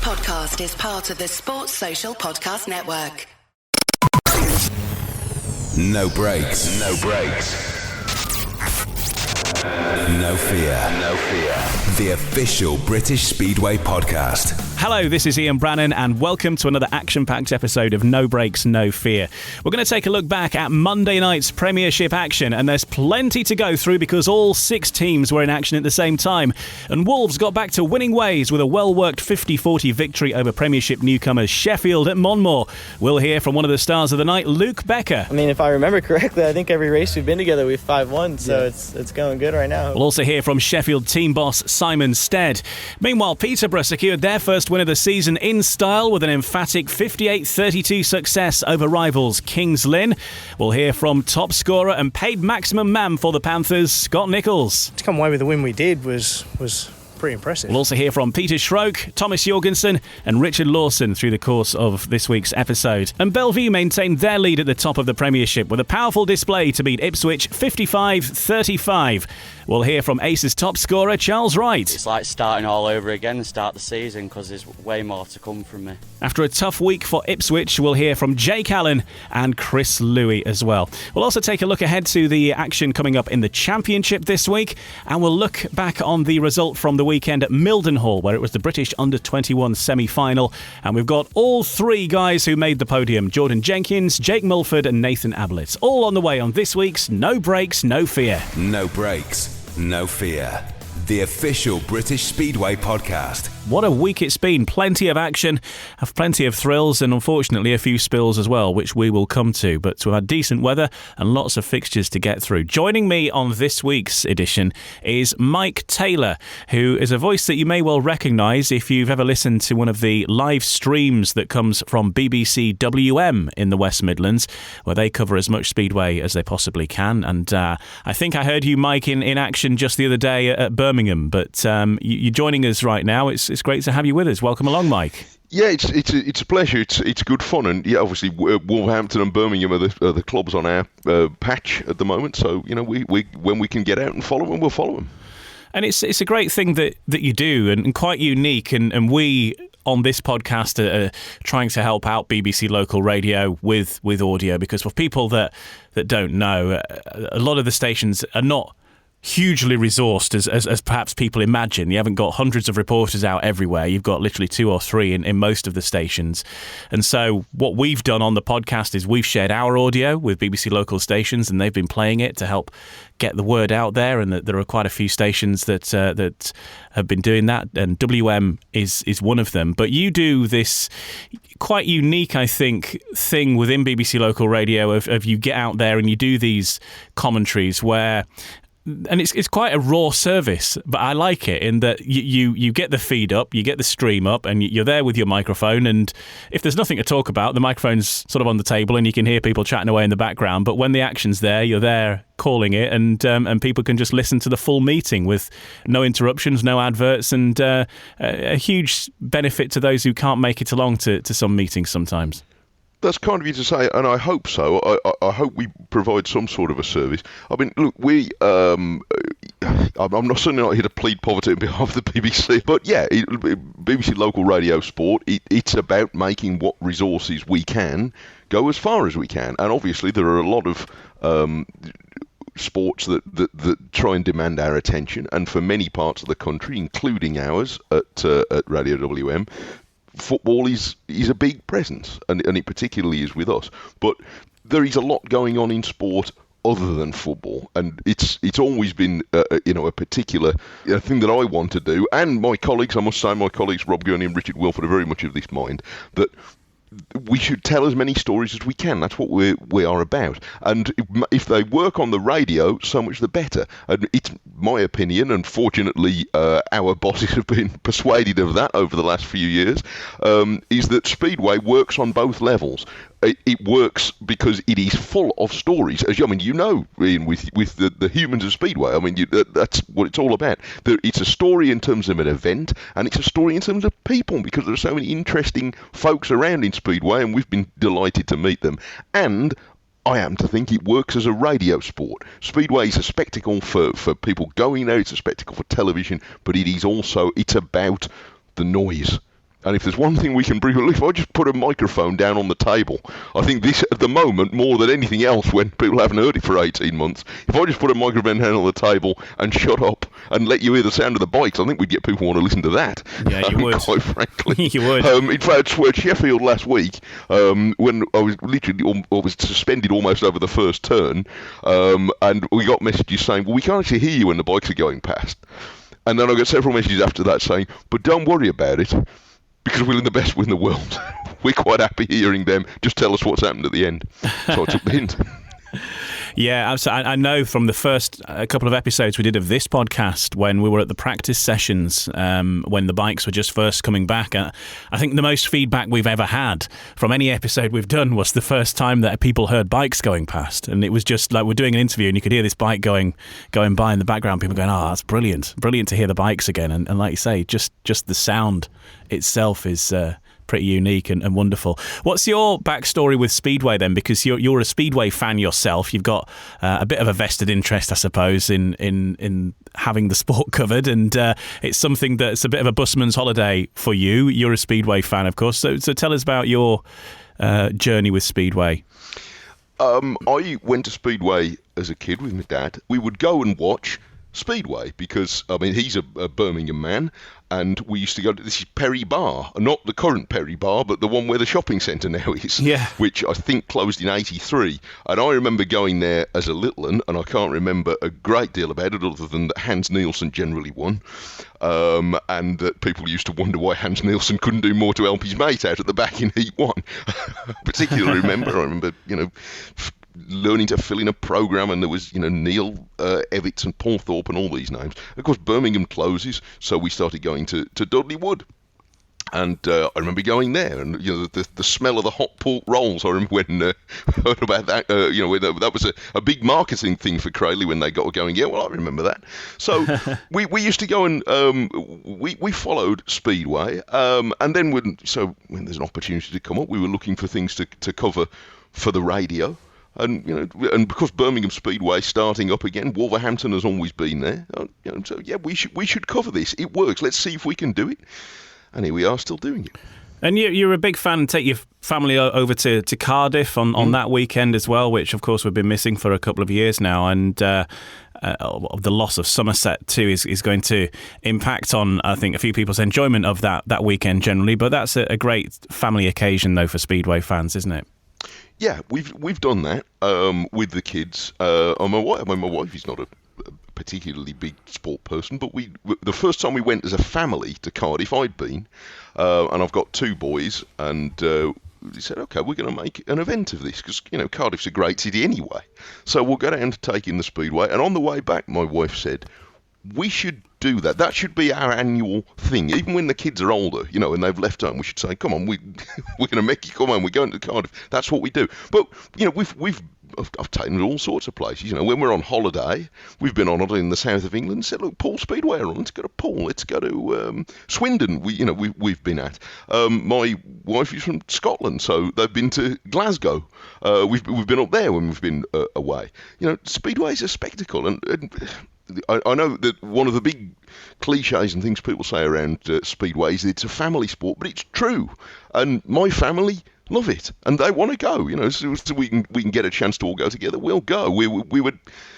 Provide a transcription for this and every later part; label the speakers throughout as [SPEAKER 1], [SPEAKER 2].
[SPEAKER 1] podcast is part of the Sports Social Podcast Network.
[SPEAKER 2] No breaks. No breaks. No fear. No fear. The official British Speedway podcast.
[SPEAKER 3] Hello, this is Ian Brannan and welcome to another action-packed episode of No Breaks, No Fear. We're going to take a look back at Monday night's Premiership action, and there's plenty to go through because all 6 teams were in action at the same time. And Wolves got back to winning ways with a well-worked 50-40 victory over Premiership newcomers Sheffield at Monmore. We'll hear from one of the stars of the night, Luke Becker.
[SPEAKER 4] I mean, if I remember correctly, I think every race we've been together we've 5-1, so it's going good right now.
[SPEAKER 3] We'll also hear from Sheffield team boss Simon Stead. Meanwhile, Peterborough secured their first win of the season in style with an emphatic 58-32 success over rivals Kings Lynn. We'll hear from top scorer and paid maximum man for the Panthers, Scott Nicholls.
[SPEAKER 5] To come away with the win we did was pretty impressive.
[SPEAKER 3] We'll also hear from Peter Schroeck, Thomas Jorgensen and Richard Lawson through the course of this week's episode. And Belle Vue maintained their lead at the top of the Premiership with a powerful display to beat Ipswich 55-35. We'll hear from Ace's top scorer, Charles Wright.
[SPEAKER 6] It's like starting all over again and start the season because there's way more to come from me.
[SPEAKER 3] After a tough week for Ipswich, we'll hear from Jake Allen and Chris Louis as well. We'll also take a look ahead to the action coming up in the Championship this week, and we'll look back on the result from the weekend at Mildenhall, where it was the British Under-21 semi-final, and we've got all 3 guys who made the podium: Jordan Jenkins, Jake Mudford and Nathan Ablitt, all on the way on this week's No Breaks, No Fear.
[SPEAKER 2] No breaks, no fear. The official British Speedway podcast.
[SPEAKER 3] What a week it's been. Plenty of action, plenty of thrills, and unfortunately a few spills as well, which we will come to. But we've had decent weather and lots of fixtures to get through. Joining me on this week's edition is Mike Taylor, who is a voice that you may well recognise if you've ever listened to one of the live streams that comes from BBC WM in the West Midlands, where they cover as much Speedway as they possibly can. And I think I heard you, Mike, in action just the other day at Birmingham. But you're joining us right now. It's great to have you with us. Welcome along, Mike.
[SPEAKER 7] Yeah, it's a pleasure. It's good fun, and yeah, obviously Wolverhampton and Birmingham are the clubs on our patch at the moment. So you know, we when we can get out and follow them, we'll follow them.
[SPEAKER 3] And it's a great thing that you do, and quite unique. And we on this podcast are trying to help out BBC local radio with audio, because for people that don't know, a lot of the stations are not hugely resourced as perhaps people imagine. You haven't got hundreds of reporters out everywhere. You've got literally 2 or 3 in most of the stations. And so what we've done on the podcast is we've shared our audio with BBC local stations, and they've been playing it to help get the word out there. And that there are quite a few stations that have been doing that, and WM is one of them. But you do this quite unique, I think, thing within BBC local radio of you get out there and you do these commentaries where, and it's quite a raw service, but I like it in that you get the feed up, you get the stream up, and you're there with your microphone, and if there's nothing to talk about, the microphone's sort of on the table and you can hear people chatting away in the background. But when the action's there, you're there calling it, and people can just listen to the full meeting with no interruptions, no adverts, and a huge benefit to those who can't make it along to some meetings sometimes.
[SPEAKER 7] That's kind of you to say, and I hope so. I hope we provide some sort of a service. I mean, look, I'm certainly not here to plead poverty on behalf of the BBC, but yeah, BBC local radio sport, it's about making what resources we can go as far as we can. And obviously there are a lot of sports that try and demand our attention, and for many parts of the country, including ours at Radio WM, football is a big presence, and it particularly is with us. But there is a lot going on in sport other than football, and it's always been a particular thing that I want to do. And my colleagues, I must say, Rob Gurney and Richard Wilford are very much of this mind that we should tell as many stories as we can. That's what we are about. And if they work on the radio, so much the better. And it's my opinion, and fortunately our bosses have been persuaded of that over the last few years, is that Speedway works on both levels. It works because it is full of stories. As Ian, with the humans of Speedway. I mean, that's what it's all about. It's a story in terms of an event, and it's a story in terms of people, because there are so many interesting folks around in Speedway, and we've been delighted to meet them. And I happen to think it works as a radio sport. Speedway is a spectacle for people going there. It's a spectacle for television, but it's about the noise. And if there's one thing we can bring, if I just put a microphone down on the table, I think this, at the moment, more than anything else, when people haven't heard it for 18 months, if I just put a microphone down on the table and shut up and let you hear the sound of the bikes, I think we'd get people want to listen to that.
[SPEAKER 3] Yeah, you would.
[SPEAKER 7] Quite frankly.
[SPEAKER 3] You would.
[SPEAKER 7] In fact, at Sheffield last week, when I was literally I was suspended almost over the first turn, and we got messages saying, well, we can't actually hear you when the bikes are going past. And then I got several messages after that saying, but don't worry about it, because we're in the best way in the world. We're quite happy hearing them. Just tell us what's happened at the end. So I took the hint.
[SPEAKER 3] Yeah, absolutely. I know from the first couple of episodes we did of this podcast, when we were at the practice sessions, when the bikes were just first coming back, I think the most feedback we've ever had from any episode we've done was the first time that people heard bikes going past. And it was just like we're doing an interview and you could hear this bike going by in the background, people going, oh, that's brilliant. Brilliant to hear the bikes again. And like you say, just the sound itself is pretty unique and wonderful. What's your backstory with Speedway then? Because you're a Speedway fan yourself. You've got a bit of a vested interest, I suppose, in having the sport covered, and it's something that's a bit of a busman's holiday for you. You're a Speedway fan, of course. So tell us about your journey with Speedway.
[SPEAKER 7] I went to Speedway as a kid with my dad. We would go and watch Speedway because, I mean, he's a Birmingham man, and we used to go to this Perry Bar, not the current Perry Bar, but the one where the shopping centre now is, which I think closed in 83. And I remember going there as a little one, and I can't remember a great deal about it other than that Hans Nielsen generally won, and that people used to wonder why Hans Nielsen couldn't do more to help his mate out at the back in Heat 1. Particularly I remember, learning to fill in a programme, and there was, Neil Evitts and Paul Thorpe and all these names. Of course, Birmingham closes, so we started going to Dudley Wood. And I remember going there, and the smell of the hot pork rolls. I remember when heard about that. That was a big marketing thing for Crayley when they got going. Yeah, well, I remember that. So we used to go and we followed Speedway, and then when there's an opportunity to come up, we were looking for things to cover for the radio. And and because Birmingham Speedway starting up again, Wolverhampton has always been there. So yeah, we should cover this. It works. Let's see if we can do it. And here we are, still doing it.
[SPEAKER 3] And you're a big fan. Take your family over to Cardiff on that weekend as well, which of course we've been missing for a couple of years now. And the loss of Somerset too is going to impact on, I think, a few people's enjoyment of that weekend generally. But that's a great family occasion though for Speedway fans, isn't it?
[SPEAKER 7] Yeah, we've done that with the kids. My wife is not a particularly big sport person, but the first time we went as a family to Cardiff, I'd been, and I've got two boys, and we said, okay, we're going to make an event of this because Cardiff's a great city anyway, so we'll go down to take in the Speedway. And on the way back, my wife said, we should do that. That should be our annual thing. Even when the kids are older, and they've left home, we should say, come on, we're going to make you come home. We're going to Cardiff. That's what we do. But, I've taken it all sorts of places. When we're on holiday, we've been on holiday in the south of England and said, look, Paul Speedway are on. Let's go to Paul. Let's go to Swindon. We've been at. My wife is from Scotland, so they've been to Glasgow. We've been up there when we've been away. Speedway's a spectacle, and I know that one of the big cliches and things people say around Speedway is it's a family sport, but it's true. And my family love it, and they want to go. So we can get a chance to all go together. We'll go. We were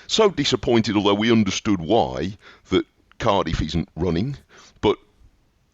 [SPEAKER 7] so disappointed, although we understood why, that Cardiff isn't running. But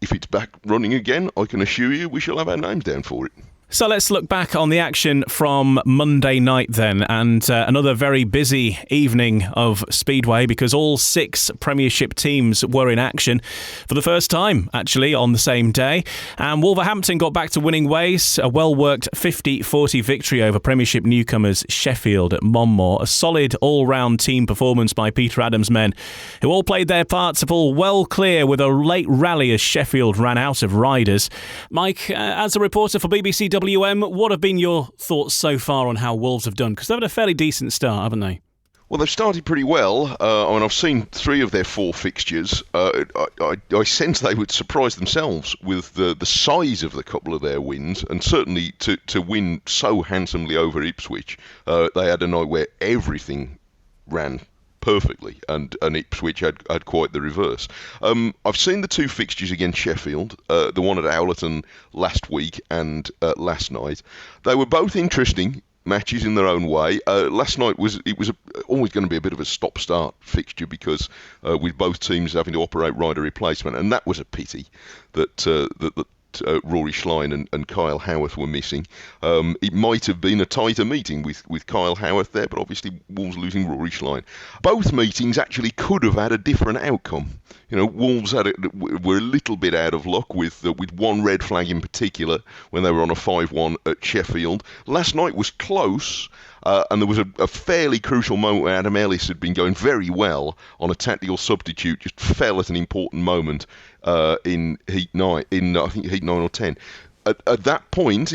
[SPEAKER 7] if it's back running again, I can assure you we shall have our names down for it.
[SPEAKER 3] So let's look back on the action from Monday night then, and another very busy evening of Speedway because all 6 Premiership teams were in action for the first time, actually, on the same day. And Wolverhampton got back to winning ways, a well-worked 50-40 victory over Premiership newcomers Sheffield at Monmore. A solid all-round team performance by Peter Adams' men, who all played their part to pull well clear with a late rally as Sheffield ran out of riders. Mike, as a reporter for BBC what have been your thoughts so far on how Wolves have done? Because they've had a fairly decent start, haven't they?
[SPEAKER 7] Well, they've started pretty well. I've seen 3 of their 4 fixtures. I sense they would surprise themselves with the size of the couple of their wins, and certainly to win so handsomely over Ipswich. They had a night where everything ran perfectly, and Ipswich had quite the reverse. I've seen the two fixtures against Sheffield, the one at Owlerton last week and last night. They were both interesting matches in their own way. Last night was always going to be a bit of a stop-start fixture because with both teams having to operate rider replacement, and that was a pity that Rory Schlein and Kyle Howarth were missing. It might have been a tighter meeting with Kyle Howarth there, but obviously Wolves losing Rory Schlein. Both meetings actually could have had a different outcome. Wolves were a little bit out of luck with one red flag in particular when they were on a 5-1 at Sheffield. Last night was close, and there was a fairly crucial moment where Adam Ellis had been going very well on a tactical substitute, just fell at an important moment in Heat 9, I think Heat 9 or 10. At that point,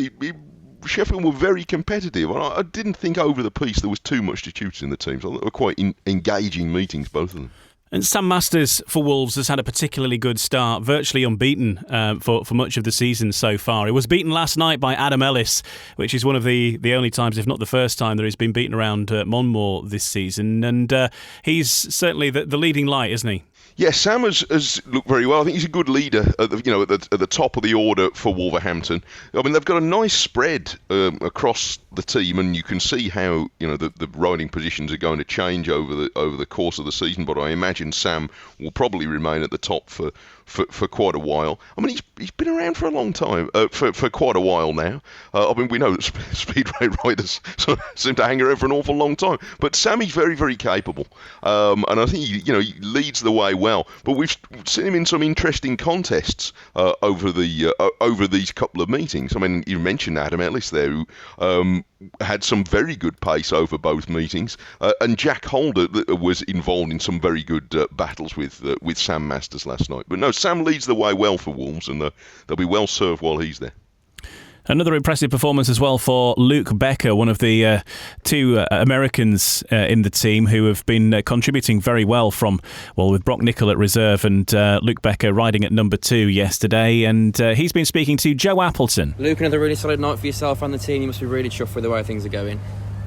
[SPEAKER 7] Sheffield were very competitive. I didn't think over the piece there was too much to choose in the teams. I thought they were quite engaging meetings, both of them.
[SPEAKER 3] And Sam Masters for Wolves has had a particularly good start, virtually unbeaten for much of the season so far. It was beaten last night by Adam Ellis, which is one of the only times, if not the first time, that he's been beaten around Monmore this season. And he's certainly the leading light, isn't he?
[SPEAKER 7] Yeah, Sam has looked very well. I think he's a good leader at the top of the order for Wolverhampton. I mean, they've got a nice spread across the team, and you can see how the riding positions are going to change over the course of the season. But I imagine Sam will probably remain at the top for quite a while. I mean, he's been around for a long time, for quite a while now. I mean, we know that Speedway riders sort of seem to hang around for an awful long time, but Sammy's very, very capable, and I think he leads the way well. But we've seen him in some interesting contests over these couple of meetings. I mean, you mentioned Adam Ellis there, who had some very good pace over both meetings, and Jack Holder was involved in some very good battles with Sam Masters last night. But no, Sam leads the way well for Wolves, and they'll be well served while he's there.
[SPEAKER 3] Another impressive performance as well for Luke Becker, one of the two Americans in the team who have been contributing very well with Brock Nicol at reserve and Luke Becker riding at number 2 yesterday. And he's been speaking to Joe Appleton.
[SPEAKER 8] Luke, another really solid night for yourself and the team. You must be really chuffed with the way things are going.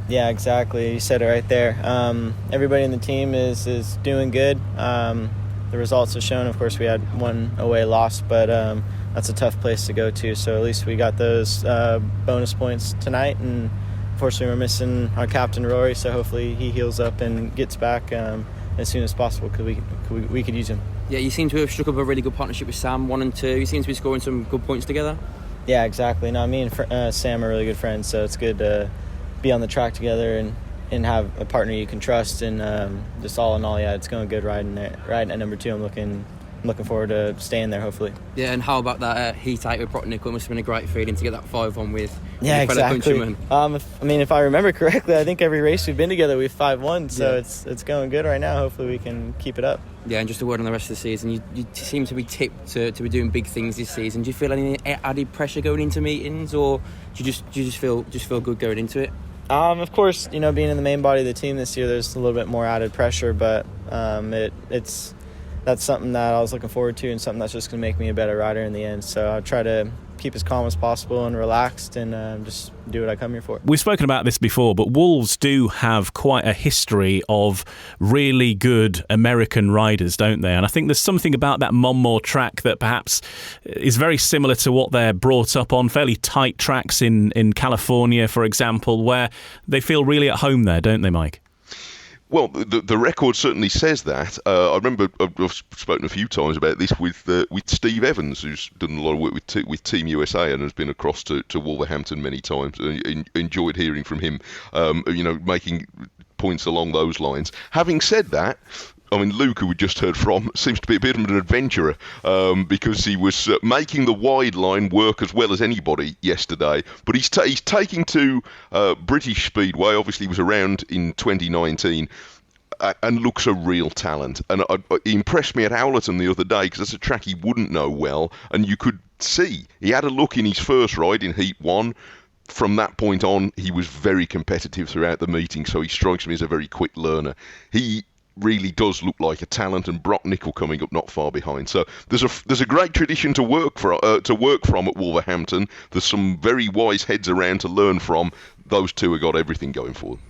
[SPEAKER 4] Yeah, exactly. You said it right there. Everybody in the team is doing good. The results have shown, of course, we had one away loss, but that's a tough place to go to, so at least we got those bonus points tonight, and unfortunately we're missing our captain Rory, so hopefully he heals up and gets back as soon as possible, because we could use him.
[SPEAKER 8] Yeah, you seem to have struck up a really good partnership with Sam, 1 and 2. You seem to be scoring some good points together.
[SPEAKER 4] Yeah, exactly. No, me and Sam are really good friends, so it's good to be on the track together and have a partner you can trust, and just all in all, yeah, it's going good riding at number 2. I'm looking forward to staying there, hopefully.
[SPEAKER 8] Yeah, and how about that Heat 8 with Brock Nicol? Must have been a great feeling to get that 5-1 with
[SPEAKER 4] your
[SPEAKER 8] fellow countrymen.
[SPEAKER 4] If I remember correctly, I think every race we've been together we've 5-1, so yeah. It's going good right now. Hopefully we can keep it up.
[SPEAKER 8] Yeah, and just a word on the rest of the season. You seem to be tipped to be doing big things this season. Do you feel any added pressure going into meetings, or do you just feel good going into it?
[SPEAKER 4] Of course, being in the main body of the team this year, there's a little bit more added pressure, but that's something that I was looking forward to, and something that's just going to make me a better rider in the end. So I try to keep as calm as possible and relaxed, and just do what I come here for.
[SPEAKER 3] We've spoken about this before, but Wolves do have quite a history of really good American riders, don't they? And I think there's something about that Monmore track that perhaps is very similar to what they're brought up on, fairly tight tracks in California, for example, where they feel really at home there, don't they, Mike?
[SPEAKER 7] Well, the record certainly says that. I remember I've spoken a few times about this with Steve Evans, who's done a lot of work with Team USA and has been across to Wolverhampton many times. Enjoyed hearing from him, making points along those lines. Having said that, I mean, Luke, who we just heard from, seems to be a bit of an adventurer because he was making the wide line work as well as anybody yesterday. But he's taking to British Speedway. Obviously, he was around in 2019 and looks a real talent. And he impressed me at Owlerton the other day because that's a track he wouldn't know well. And you could see he had a look in his first ride in Heat 1. From that point on, he was very competitive throughout the meeting. So he strikes me as a very quick learner. He really does look like a talent, and Brock Nicol coming up not far behind. So there's a great tradition to work from at Wolverhampton. There's some very wise heads around to learn from. Those two have got everything going for them.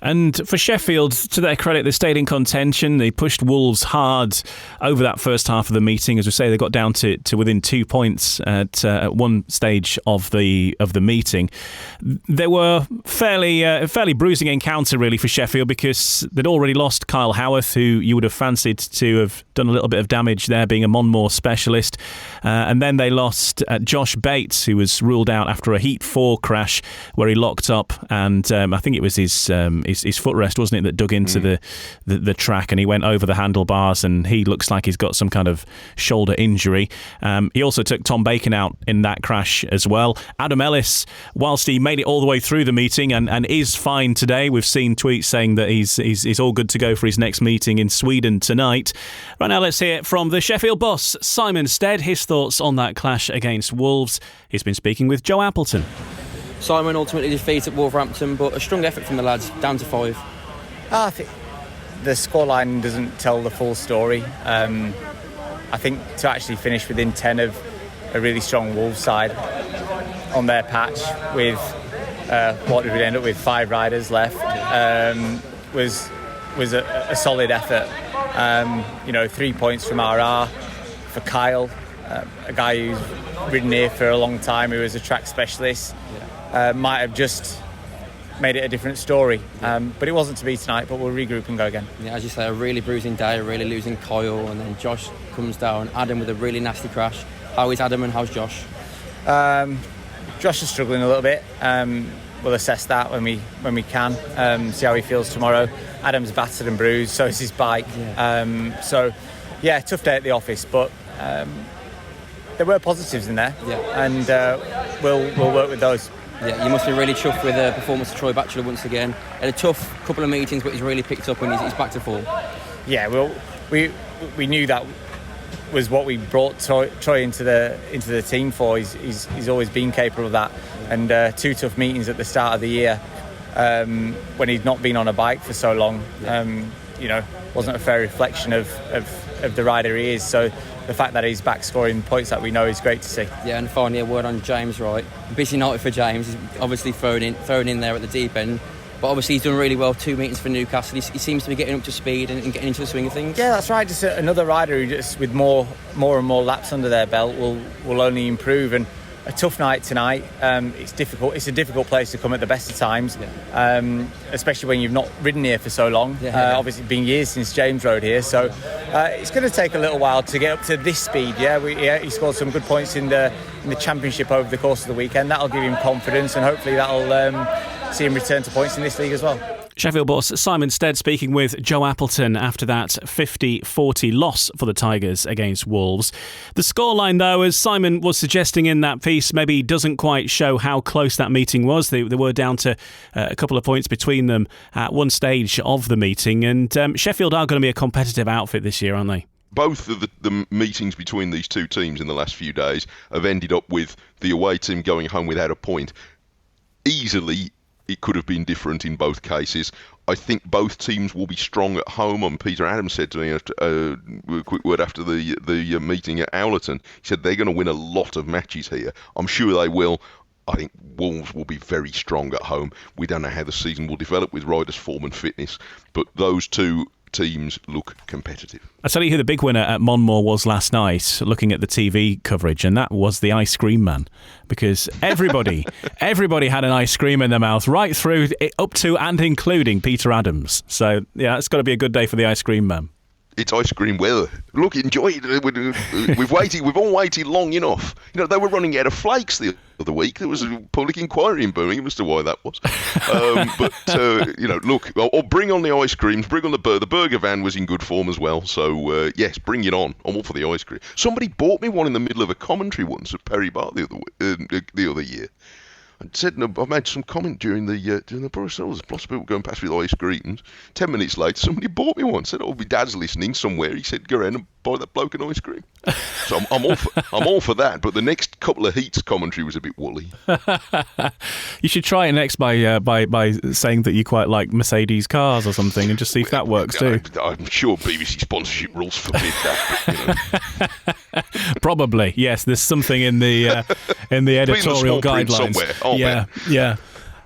[SPEAKER 3] And for Sheffield, to their credit, they stayed in contention. They pushed Wolves hard over that first half of the meeting. As we say, they got down to within 2 points at one stage of the meeting. They were fairly bruising encounter, really, for Sheffield, because they'd already lost Kyle Howarth, who you would have fancied to have done a little bit of damage there, being a Monmore specialist. And then they lost Josh Bates, who was ruled out after a Heat 4 crash where he locked up, and I think it was his footrest, wasn't it, that dug into the track, and he went over the handlebars, and he looks like he's got some kind of shoulder injury. He also took Tom Bacon out in that crash as well. Adam Ellis, whilst he made it all the way through the meeting and is fine today, we've seen tweets saying that he's all good to go for his next meeting in Sweden tonight. Right now, let's hear from the Sheffield boss, Simon Stead, his thoughts on that clash against Wolves. He's been speaking with Joe Appleton.
[SPEAKER 8] Simon ultimately defeated Wolverhampton, but a strong effort from the lads, down to 5.
[SPEAKER 9] I think the scoreline doesn't tell the full story. I think to actually finish within 10 of a really strong Wolves side on their patch with what did we end up with, 5 riders left, was a solid effort. 3 points from RR for Kyle, a guy who's ridden here for a long time, who was a track specialist. Might have just made it a different story, but it wasn't to be tonight. But we'll regroup and go again. Yeah, as you say, a really bruising day, really losing Kyle, and then Josh comes down. Adam with a really nasty crash. How is Adam and how's Josh? Josh is struggling a little bit. We'll assess that when we can. See how he feels tomorrow. Adam's battered and bruised, so is his bike. Yeah. Tough day at the office, but there were positives in there, and we'll work with those. Yeah, you must be really chuffed with the performance of Troy Batchelor once again. Had a tough couple of meetings, but he's really picked up and he's back to form. Yeah, well, we knew that was what we brought Troy into the team for. He's always been capable of that. And 2 tough meetings at the start of the year, when he'd not been on a bike for so long, wasn't a fair reflection of the rider he is. So the fact that he's back scoring points that we know is great to see. Yeah, and finally a word on James Wright. Busy night for James. He's obviously thrown in there at the deep end. But obviously he's done really well, 2 meetings for Newcastle. He seems to be getting up to speed and getting into the swing of things. Yeah, that's right. Just another rider who just with more and more laps under their belt will only improve. And a tough night tonight. It's difficult. It's a difficult place to come at the best of times, especially when you've not ridden here for so long. Obviously, it's been years since James rode here, so it's going to take a little while to get up to this speed. He scored some good points in the championship over the course of the weekend. That'll give him confidence, and hopefully that'll see him return to points in this league as well.
[SPEAKER 3] Sheffield boss Simon Stead speaking with Joe Appleton after that 50-40 loss for the Tigers against Wolves. The scoreline, though, as Simon was suggesting in that piece, maybe doesn't quite show how close that meeting was. They were down to a couple of points between them at one stage of the meeting, and Sheffield are going to be a competitive outfit this year, aren't they?
[SPEAKER 7] Both of the meetings between these two teams in the last few days have ended up with the away team going home without a point. Easily, it could have been different in both cases. I think both teams will be strong at home. And Peter Adams said to me a quick word after the meeting at Owlerton, he said they're going to win a lot of matches here. I'm sure they will. I think Wolves will be very strong at home. We don't know how the season will develop with riders' form and fitness, but those two teams look competitive.
[SPEAKER 3] I'll tell you who the big winner at Monmore was last night, looking at the TV coverage, and that was the ice cream man, because everybody had an ice cream in their mouth right through, up to and including Peter Adams. So yeah, it's got to be a good day for the ice cream man.
[SPEAKER 7] It's ice cream weather. Look, enjoy it. We've all waited long enough. They were running out of flakes the other week. There was a public inquiry in Birmingham as to why that was. Look, or bring on the ice creams. Bring on the burger. The burger van was in good form as well. So yes, bring it on. I'm all for the ice cream. Somebody bought me one in the middle of a commentary once at Perry Bar the other year. I said, I made some comment during the broadcast. There's lots of people going past with ice creams. 10 minutes later, somebody bought me one. Said, "Oh, my dad's listening somewhere." He said, "Go around and buy that bloke an ice cream." So I'm all for that. But the next couple of heats commentary was a bit woolly.
[SPEAKER 3] You should try it next by saying that you quite like Mercedes cars or something, and just see if that works too.
[SPEAKER 7] I'm sure BBC sponsorship rules forbid that. But,
[SPEAKER 3] Probably, yes. There's something in the editorial guidelines.
[SPEAKER 7] Somewhere,
[SPEAKER 3] yeah.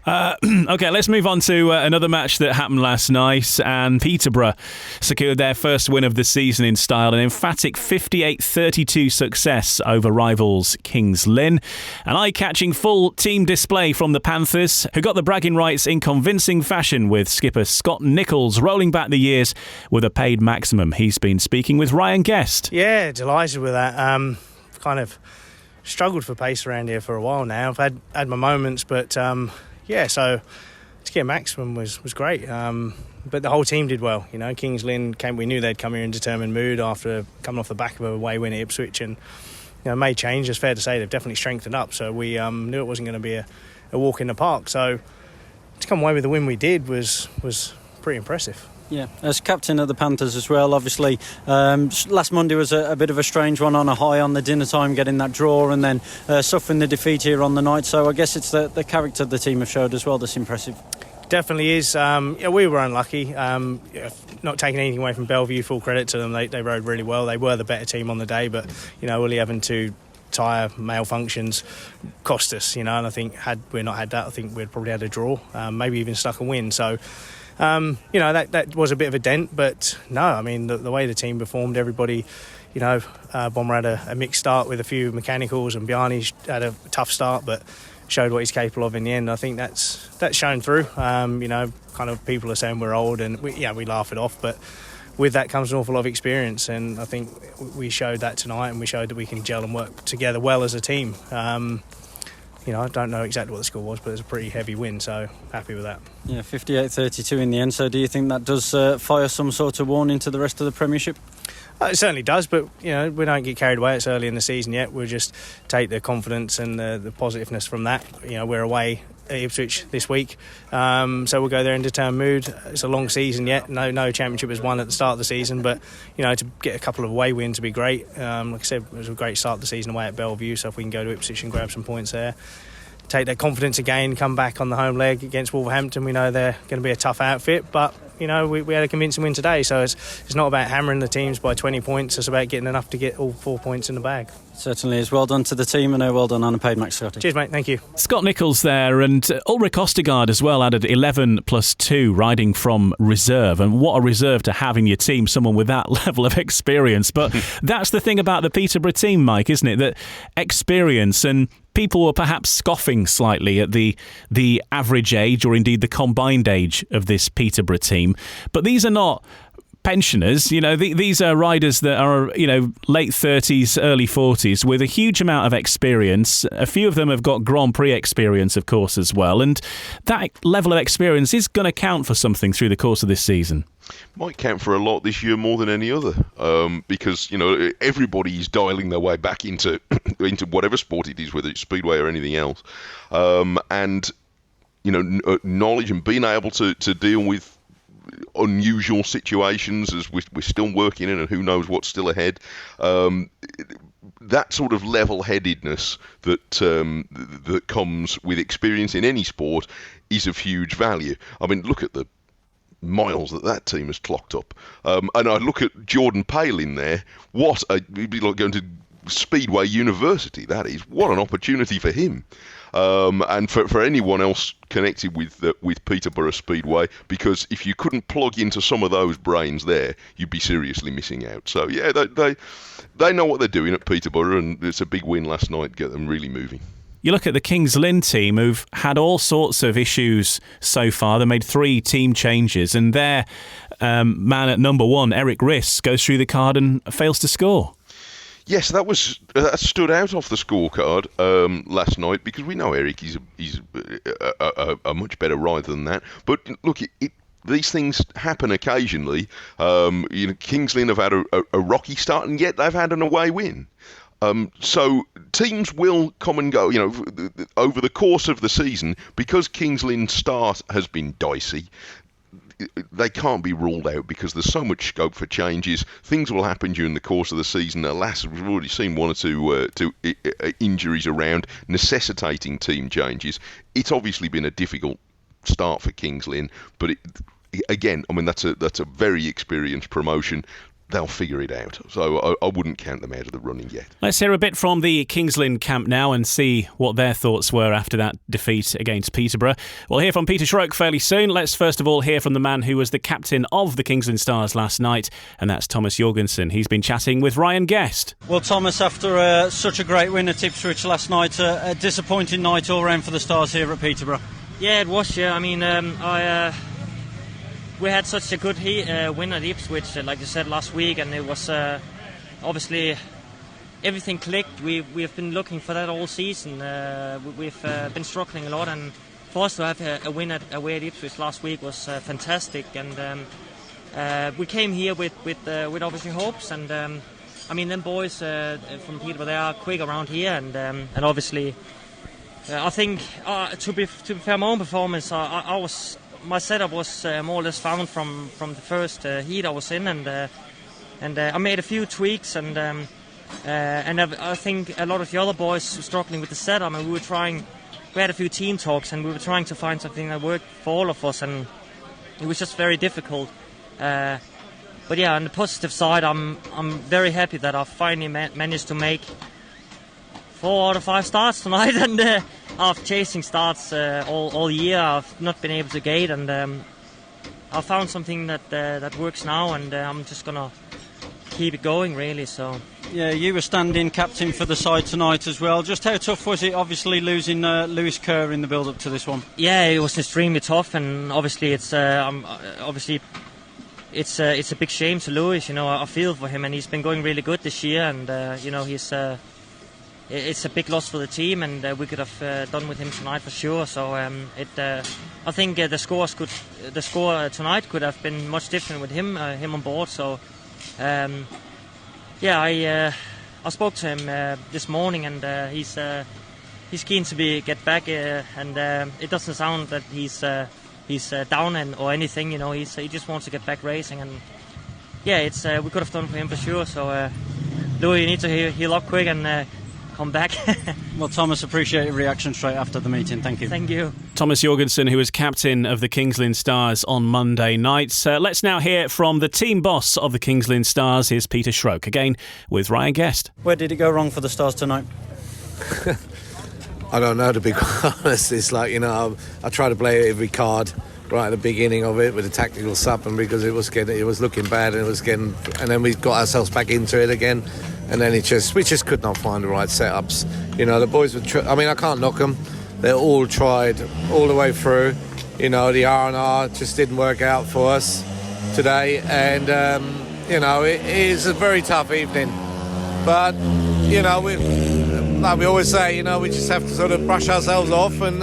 [SPEAKER 3] Okay, let's move on to another match that happened last night, and Peterborough secured their first win of the season in style, an emphatic 58-32 success over rivals Kings Lynn. An eye-catching full team display from the Panthers, who got the bragging rights in convincing fashion, with skipper Scott Nicholls rolling back the years with a paid maximum. He's been speaking with Ryan Guest.
[SPEAKER 5] Yeah, delighted with that. Kind of struggled for pace around here for a while now. I've had my moments, but so to get a maximum was great. But the whole team did well. You know, Kings Lynn we knew they'd come here in determined mood after coming off the back of a away win at Ipswich, and made change. It's fair to say they've definitely strengthened up. So we knew it wasn't going to be a walk in the park. So to come away with the win we did was pretty impressive.
[SPEAKER 10] Yeah, as captain of the Panthers as well, obviously last Monday was a bit of a strange one, on a high on the dinner time, getting that draw and then suffering the defeat here on the night. So I guess it's the character the team have showed as well that's impressive.
[SPEAKER 5] Definitely is. We were unlucky. Not taking anything away from Belle Vue, full credit to them. They rode really well. They were the better team on the day, but only having two tyre malfunctions cost us. And I think had we not had that, I think we'd probably had a draw, maybe even stuck a win. So that was a bit of a dent, but no, I mean the way the team performed, everybody, Bomber had a mixed start with a few mechanicals, and Bjarni had a tough start, but showed what he's capable of in the end. I think that's shown through. Kind of people are saying we're old, and we laugh it off, but with that comes an awful lot of experience, and I think we showed that tonight, and we showed that we can gel and work together well as a team. I don't know exactly what the score was, but it was a pretty heavy win, so happy with that.
[SPEAKER 10] Yeah, 58-32 in the end. So do you think that does fire some sort of warning to the rest of the Premiership?
[SPEAKER 5] It certainly does, but we don't get carried away. It's early in the season yet. We'll just take the confidence and the positiveness from that. We're away at Ipswich this week, so we'll go there in determined mood. It's a long season yet. No championship was won at the start of the season, but to get a couple of away wins would be great. Like I said, it was a great start of the season away at Belle Vue, so if we can go to Ipswich and grab some points there, take that confidence again, come back on the home leg against Wolverhampton. We know they're going to be a tough outfit, but we had a convincing win today, so it's not about hammering the teams by 20 points. It's about getting enough to get all 4 points in the bag.
[SPEAKER 10] Certainly is. Well done to the team, and well done on a paid max, Scotty.
[SPEAKER 5] Cheers, mate. Thank you.
[SPEAKER 3] Scott Nicholls there, and Ulrich Ostergaard as well added 11+2 riding from reserve, and what a reserve to have in your team, someone with that level of experience. But that's the thing about the Peterborough team, Mike, isn't it? That experience, and people were perhaps scoffing slightly at the average age, or indeed the combined age, of this Peterborough team. But these are not pensioners. These are riders that are, late 30s, early 40s, with a huge amount of experience. A few of them have got Grand Prix experience, of course, as well. And that level of experience is going to count for something through the course of this season.
[SPEAKER 7] Might count for a lot this year more than any other, because everybody's dialing their way back into whatever sport it is, whether it's Speedway or anything else, and knowledge and being able to deal with unusual situations as we're still working in, and who knows what's still ahead. That sort of level-headedness that comes with experience in any sport is of huge value. I mean, look at the miles that team has clocked up, and I look at Jordan Pale in there. It'd be like going to Speedway University. That is, what an opportunity for him. And for anyone else connected with Peterborough Speedway, because if you couldn't plug into some of those brains there, you'd be seriously missing out. So yeah, they know what they're doing at Peterborough, and it's a big win last night, get them really moving.
[SPEAKER 3] You look at the Kings Lynn team, who've had all sorts of issues so far. They made 3 team changes, and their man at number 1, Eric Riss, goes through the card and fails to score.
[SPEAKER 7] Yes, that stood out off the scorecard last night, because we know Eric is a much better rider than that. But look, these things happen occasionally. Kings Lynn have had a rocky start, and yet they've had an away win. So teams will come and go, over the course of the season, because Kings Lynn's start has been dicey. They can't be ruled out, because there's so much scope for changes. Things will happen during the course of the season. Alas, we've already seen 1 or 2 injuries around, necessitating team changes. It's obviously been a difficult start for Kings Lynn, but again, I mean, that's a very experienced promotion. they'll figure it out. So I wouldn't count them out of the running yet.
[SPEAKER 3] Let's hear a bit from the Kings Lynn camp now and see what their thoughts were after that defeat against Peterborough. We'll hear from Peter Schroeck fairly soon. Let's first of all hear from the man who was the captain of the Kings Lynn Stars last night, and that's Thomas Jorgensen. He's been chatting with Ryan Guest.
[SPEAKER 10] Well, Thomas, after such a great win at Ipswich last night, a disappointing night all round for the Stars here at Peterborough.
[SPEAKER 11] Yeah, it was. Yeah, I mean, we had such a good win at Ipswich, like you said last week, and it was obviously everything clicked. We have been looking for that all season. We've been struggling a lot, and for us to have a win away at Ipswich last week was fantastic. And we came here with obviously hopes, and I mean, them boys from Peterborough, they are quick around here, and obviously. I think, to be fair, my own performance, my setup was more or less found from the first heat I was in, and I made a few tweaks, and I think a lot of the other boys were struggling with the setup, and we had a few team talks, and we were trying to find something that worked for all of us, and it was just very difficult. But yeah, on the positive side, I'm very happy that I finally managed to make 4 out of 5 starts tonight, and after chasing starts all year, I've not been able to gate, and I found something that works now, and I'm just gonna keep it going, really. So
[SPEAKER 10] yeah, you were standing captain for the side tonight as well. Just how tough was it, obviously losing Lewis Kerr in the build-up to this one? Yeah,
[SPEAKER 11] it was extremely tough, and obviously it's a big shame to Lewis. You know, I feel for him, and he's been going really good this year, and you know, it's a big loss for the team, and we could have done with him tonight for sure. So I think the score tonight could have been much different with him on board. So I spoke to him this morning, and he's keen to get back, and it doesn't sound that he's down or anything. You know, he just wants to get back racing, and yeah, we could have done for him for sure. So Louis, you need to heal up quick and come back.
[SPEAKER 10] Well, Thomas, appreciate your reaction straight after the meeting. Thank you.
[SPEAKER 11] Thank you.
[SPEAKER 3] Thomas Jorgensen, who was captain of the Kings Lynn Stars on Monday night. Let's now hear from the team boss of the Kings Lynn Stars. Here's Peter Schroeck, again with Ryan Guest.
[SPEAKER 10] Where did it go wrong for the Stars tonight?
[SPEAKER 12] I don't know, to be quite honest. It's like, you know, I try to play every card right at the beginning of it with the tactical supplement, because it was looking bad, and then we got ourselves back into it again, and then we just could not find the right setups. You know, the boys were I can't knock them. They all tried all the way through. You know, the R&R just didn't work out for us today, and you know, it is a very tough evening, but you know, like we always say, you know, we just have to sort of brush ourselves off, and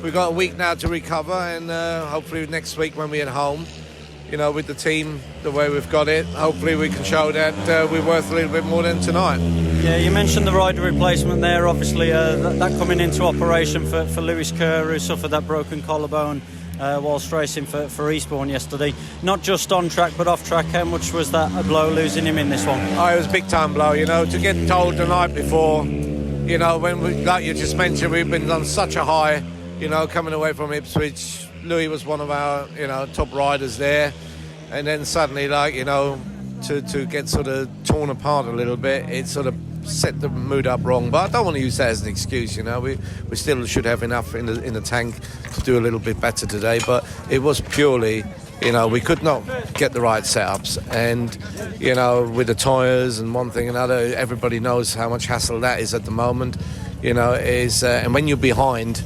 [SPEAKER 12] we've got a week now to recover, and hopefully next week when we're at home, you know, with the team the way we've got it, hopefully we can show that we're worth a little bit more than tonight.
[SPEAKER 10] Yeah, you mentioned the rider replacement there, obviously that coming into operation for Lewis Kerr, who suffered that broken collarbone whilst racing for Eastbourne yesterday. Not just on track but off track. How much was that a blow, losing him in this one?
[SPEAKER 12] Oh, it was a big time blow, you know, to get told the night before, you know, when we, like you just mentioned, we've been on such a high, you know, coming away from Ipswich. Louis was one of our, you know, top riders there, and then suddenly, like, you know, to get sort of torn apart a little bit, it sort of set the mood up wrong. But I don't want to use that as an excuse, you know. We still should have enough in the tank to do a little bit better today, but it was purely, you know, we could not get the right setups, and you know, with the tyres and one thing and another, everybody knows how much hassle that is at the moment, you know. And when you're behind,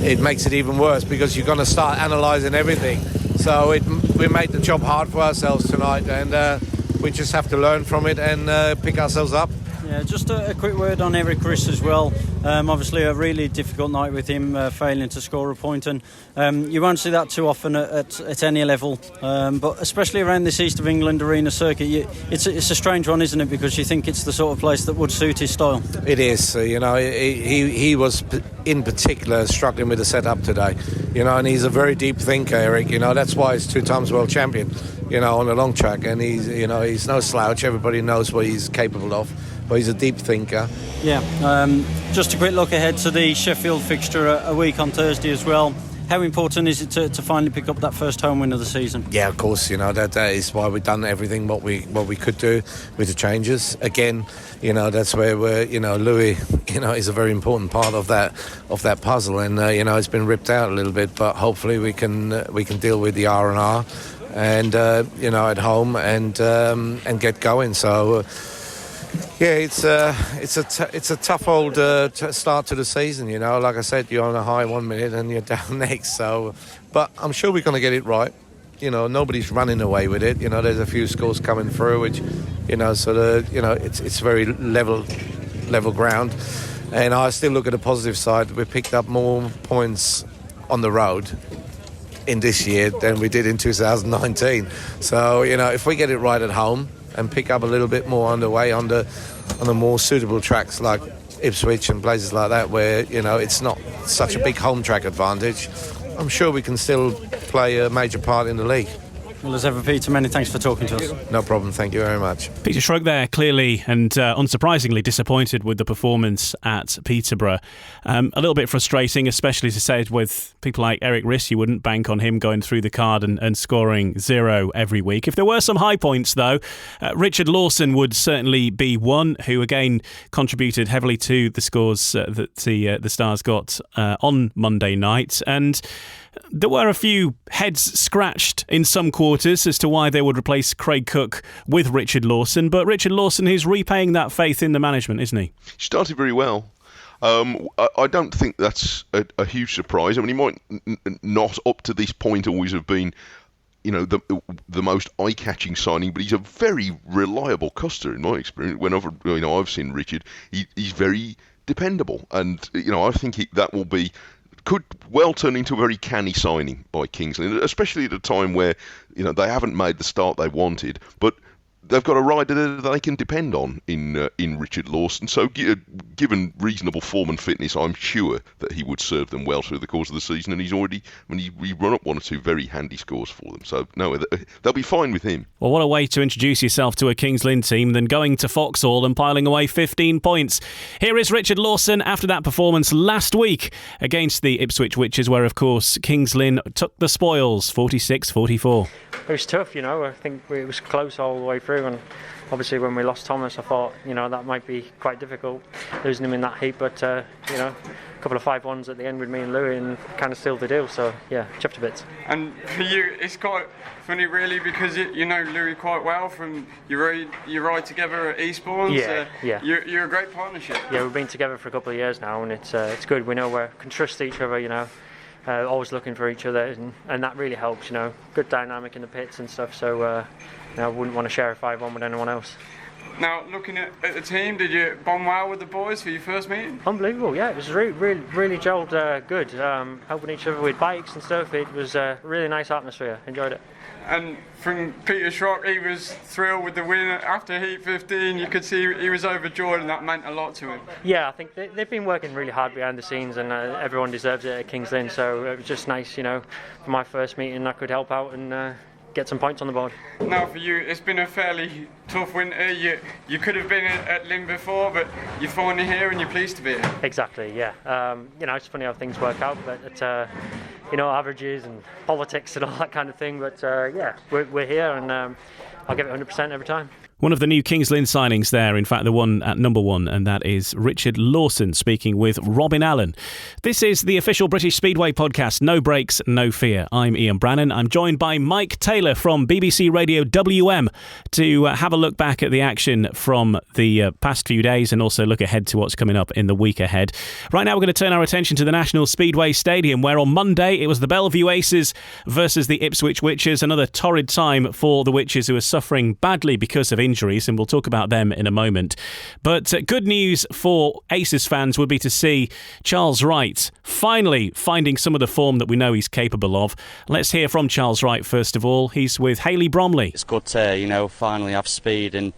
[SPEAKER 12] it makes it even worse, because you're going to start analysing everything. So we made the job hard for ourselves tonight, and we just have to learn from it and pick ourselves up.
[SPEAKER 10] Yeah, just a quick word on Eric Riss as well. Obviously a really difficult night with him failing to score a point, and you won't see that too often at any level, but especially around this East of England arena circuit, it's a strange one, isn't it, because you think it's the sort of place that would suit his style.
[SPEAKER 12] It is, you know, he was in particular struggling with the setup today, you know, and he's a very deep thinker, Eric, you know, that's why he's 2 times world champion, you know, on the long track, and he's no slouch. Everybody knows what he's capable of, but he's a deep thinker.
[SPEAKER 10] Yeah, just a quick look ahead to the Sheffield fixture a week on Thursday as well. How important is it to finally pick up that first home win of the season?
[SPEAKER 12] Yeah, of course. That is why we've done everything what we could do with the changes. Again, that's where we're. Louis, is a very important part of that puzzle, and it's been ripped out a little bit. But hopefully we can deal with the R&R, and at home and get going. So. Yeah, it's a tough old start to the season. Like I said, you're on a high 1 minute and you're down next. So, but I'm sure we're going to get it right. Nobody's running away with it. There's a few scores coming through, which, it's very level ground. And I still look at the positive side. We picked up more points on the road in this year than we did in 2019. So, if we get it right at home and pick up a little bit more on the way on the more suitable tracks like Ipswich and places like that where it's not such a big home track advantage, I'm sure we can still play a major part in the league.
[SPEAKER 10] Well, as ever, Peter, many thanks for talking to us.
[SPEAKER 12] No problem, thank you very much.
[SPEAKER 3] Peter Schroeck there, clearly and unsurprisingly disappointed with the performance at Peterborough. A little bit frustrating, especially to say it with people like Eric Riss. You wouldn't bank on him going through the card and scoring 0 every week. If there were some high points, though, Richard Lawson would certainly be one who, again, contributed heavily to the scores that the Stars got on Monday night. And there were a few heads scratched in some quarters as to why they would replace Craig Cook with Richard Lawson. But Richard Lawson is repaying that faith in the management, isn't he?
[SPEAKER 7] He started very well. I don't think that's a huge surprise. I mean, he might not up to this point always have been, the most eye-catching signing, but he's a very reliable customer in my experience. Whenever I've seen Richard, he's very dependable, and I think that will be. Could well turn into a very canny signing by Kings Lynn, especially at a time where they haven't made the start they wanted, but they've got a rider that they can depend on in Richard Lawson. So given reasonable form and fitness, I'm sure that he would serve them well through the course of the season, and he's already he run up 1 or 2 very handy scores for them. So no, they'll be fine with him.
[SPEAKER 3] Well, what a way to introduce yourself to a Kings Lynn team than going to Foxhall and piling away 15 points. Here is Richard Lawson after that performance last week against the Ipswich Witches, where of course Kings Lynn took the spoils 46-44.
[SPEAKER 11] It was tough, I think it was close all the way through, and obviously when we lost Thomas I thought, that might be quite difficult losing him in that heat, but a couple of 5-1s at the end with me and Louis and kind of sealed the deal, so yeah, chuffed a bit.
[SPEAKER 13] And for you, it's quite funny really because you know Louis quite well from you ride together at Eastbourne.
[SPEAKER 11] Yeah.
[SPEAKER 13] You're a great partnership.
[SPEAKER 11] Yeah, we've been together for a couple of years now, and it's good. We know we can trust each other, always looking for each other, and that really helps, good dynamic in the pits and stuff, so I wouldn't want to share a 5-1 with anyone else.
[SPEAKER 13] Now, looking at the team, did you bond well with the boys for your first meeting?
[SPEAKER 11] Unbelievable, yeah, it was really gelled good, helping each other with bikes and stuff. It was a really nice atmosphere, enjoyed it.
[SPEAKER 13] And from Peter Schroeck, he was thrilled with the win after Heat 15. You could see he was overjoyed, and that meant a lot to him.
[SPEAKER 11] Yeah, I think they've been working really hard behind the scenes, and everyone deserves it at Kings Lynn. So it was just nice, for my first meeting I could help out and get some points on the board.
[SPEAKER 13] Now for you, it's been a fairly tough winter. You could have been at Lynn before, but you're finally here and you're pleased to be here.
[SPEAKER 11] Exactly, yeah. It's funny how things work out, but averages and politics and all that kind of thing. But we're here, and I'll give it 100% every time.
[SPEAKER 3] One of the new Kings Lynn signings there, in fact the one at number 1, and that is Richard Lawson speaking with Robin Allen. This is the official British Speedway podcast, No Brakes, No Fear. I'm Ian Brannan. I'm joined by Mike Taylor from BBC Radio WM to have a look back at the action from the past few days and also look ahead to what's coming up in the week ahead. Right now we're going to turn our attention to the National Speedway Stadium, where on Monday it was the Belle Vue Aces versus the Ipswich Witches. Another torrid time for the Witches, who are suffering badly because of injuries, and we'll talk about them in a moment. But good news for Aces fans would be to see Charles Wright finally finding some of the form that we know he's capable of. Let's hear from Charles Wright first of all. He's with Hayley Bromley.
[SPEAKER 6] It's good to, finally have speed, and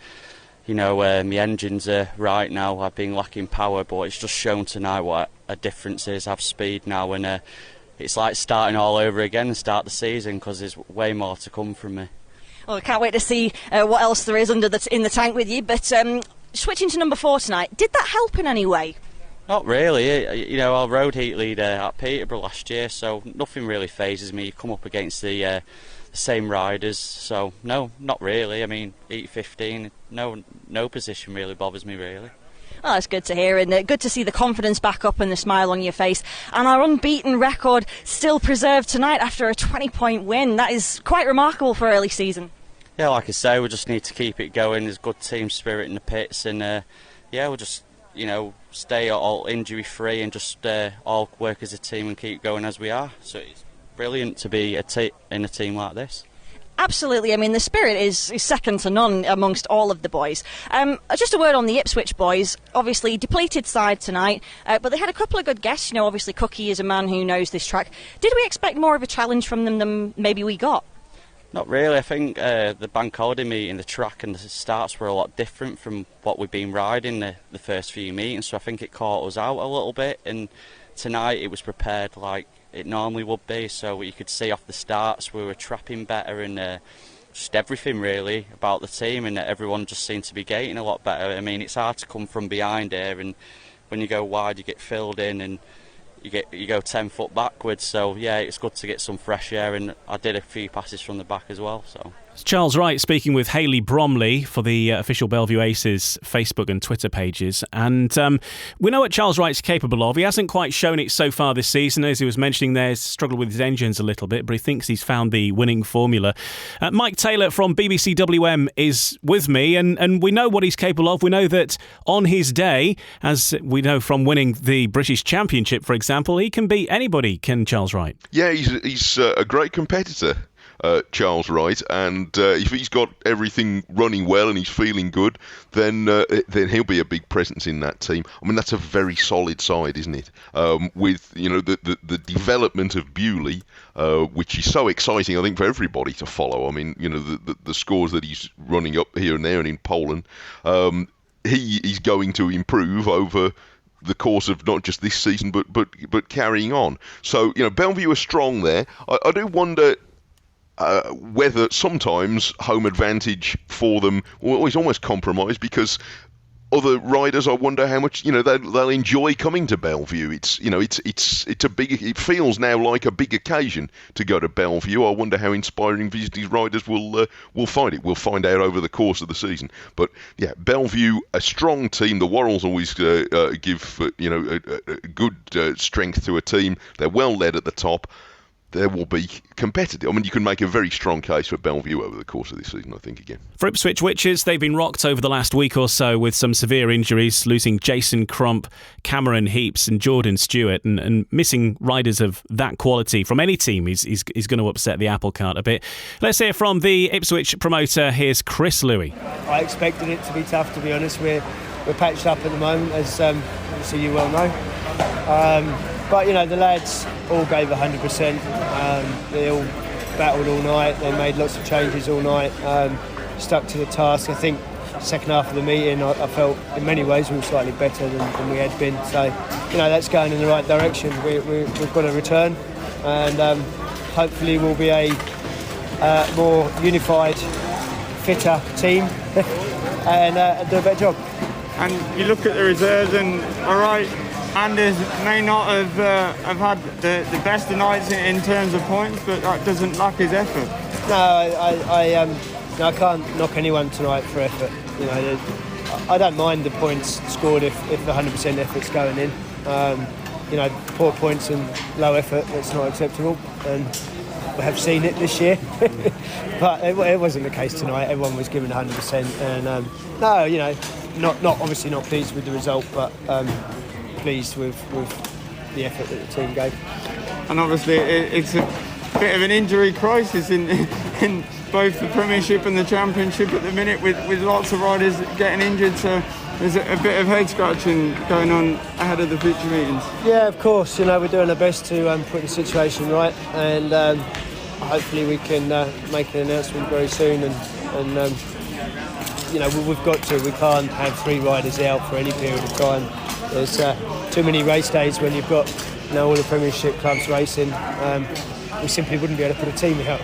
[SPEAKER 6] my engines are right now. I've been lacking power, but it's just shown tonight what a difference is. I have speed now, and it's like starting all over again and start the season, because there's way more to come from me.
[SPEAKER 14] Well, I can't wait to see what else there is in the tank with you. But switching to number 4 tonight, did that help in any way?
[SPEAKER 6] Not really. You know, I road heat leader at Peterborough last year, so nothing really phases me. You come up against the same riders, so no, not really. I mean, heat 15, no position really bothers me really.
[SPEAKER 14] Well, that's good to hear, and good to see the confidence back up and the smile on your face. And our unbeaten record still preserved tonight after a 20-point win. That is quite remarkable for early season.
[SPEAKER 6] Yeah, like I say, we just need to keep it going. There's good team spirit in the pits, and we'll just, stay all injury free and just all work as a team and keep going as we are. So it's brilliant to be in a team like this.
[SPEAKER 14] Absolutely. I mean, the spirit is second to none amongst all of the boys. Just a word on the Ipswich boys. Obviously, depleted side tonight, but they had a couple of good guests. Obviously, Cookie is a man who knows this track. Did we expect more of a challenge from them than maybe we got?
[SPEAKER 6] Not really. I think the bank holiday meeting, the track and the starts were a lot different from what we've been riding the first few meetings, so I think it caught us out a little bit, and tonight it was prepared like it normally would be, so you could see off the starts we were trapping better, and just everything really about the team, and everyone just seemed to be gating a lot better. I mean, it's hard to come from behind here, and when you go wide you get filled in and you go 10 foot backwards, so yeah, it's good to get some fresh air, and I did a few passes from the back as well. So
[SPEAKER 3] it's Charles Wright speaking with Hayley Bromley for the official Belle Vue Aces Facebook and Twitter pages, and we know what Charles Wright's capable of. He hasn't quite shown it so far this season, as he was mentioning there. He's struggled with his engines a little bit, but he thinks he's found the winning formula. Mike Taylor from BBC WM is with me, and we know what he's capable of. We know that on his day, as we know from winning the British Championship, for example, he can beat anybody, can Charles Wright?
[SPEAKER 7] Yeah, he's a great competitor, Charles Wright, and if he's got everything running well and he's feeling good, then he'll be a big presence in that team. I mean, that's a very solid side, isn't it? With the development of Bewley, which is so exciting, I think, for everybody to follow. I mean, the scores that he's running up here and there and in Poland, he's going to improve over the course of not just this season but carrying on. So Belle Vue are strong there. I do wonder whether sometimes home advantage for them is almost compromised, because other riders, I wonder how much they'll enjoy coming to Belle Vue. It's a big. It feels now like a big occasion to go to Belle Vue. I wonder how inspiring these riders will find it. We'll find out over the course of the season. But yeah, Belle Vue, a strong team. The Worrells always give a good strength to a team. They're well led at the top. There will be competitive. I mean, you can make a very strong case for Belle Vue over the course of this season, I think, again.
[SPEAKER 3] For Ipswich Witches, they've been rocked over the last week or so with some severe injuries, losing Jason Crump, Cameron Heaps and Jordan Stewart, and missing riders of that quality from any team is going to upset the apple cart a bit. Let's hear from the Ipswich promoter. Here's Chris Louis.
[SPEAKER 15] I expected it to be tough, to be honest. We're patched up at the moment, as obviously you well know. But the lads all gave 100%. They all battled all night. They made lots of changes all night. Stuck to the task. I think second half of the meeting, I felt in many ways we were slightly better than we had been. So that's going in the right direction. We've got a return, and hopefully we'll be a more unified, fitter team and do a better job.
[SPEAKER 16] And you look at the reserves, and all right, Anders may not have had the best of nights in terms of points, but that doesn't lack his effort.
[SPEAKER 15] No, I can't knock anyone tonight for effort. I don't mind the points scored if the 100% effort's going in. Poor points and low effort, that's not acceptable, and we have seen it this year. But it wasn't the case tonight. Everyone was given 100%, and not obviously not pleased with the result, but pleased with the effort that the team gave.
[SPEAKER 16] And obviously it's a bit of an injury crisis in both the Premiership and the Championship at the minute, with lots of riders getting injured, so there's a bit of head scratching going on ahead of the future meetings.
[SPEAKER 15] Yeah, of course, we're doing our best to put the situation right, and hopefully we can make an announcement very soon, and we've got to. We can't have 3 riders out for any period of time. There's too many race days when you've got all the Premiership clubs racing. We simply wouldn't be able to put a team out.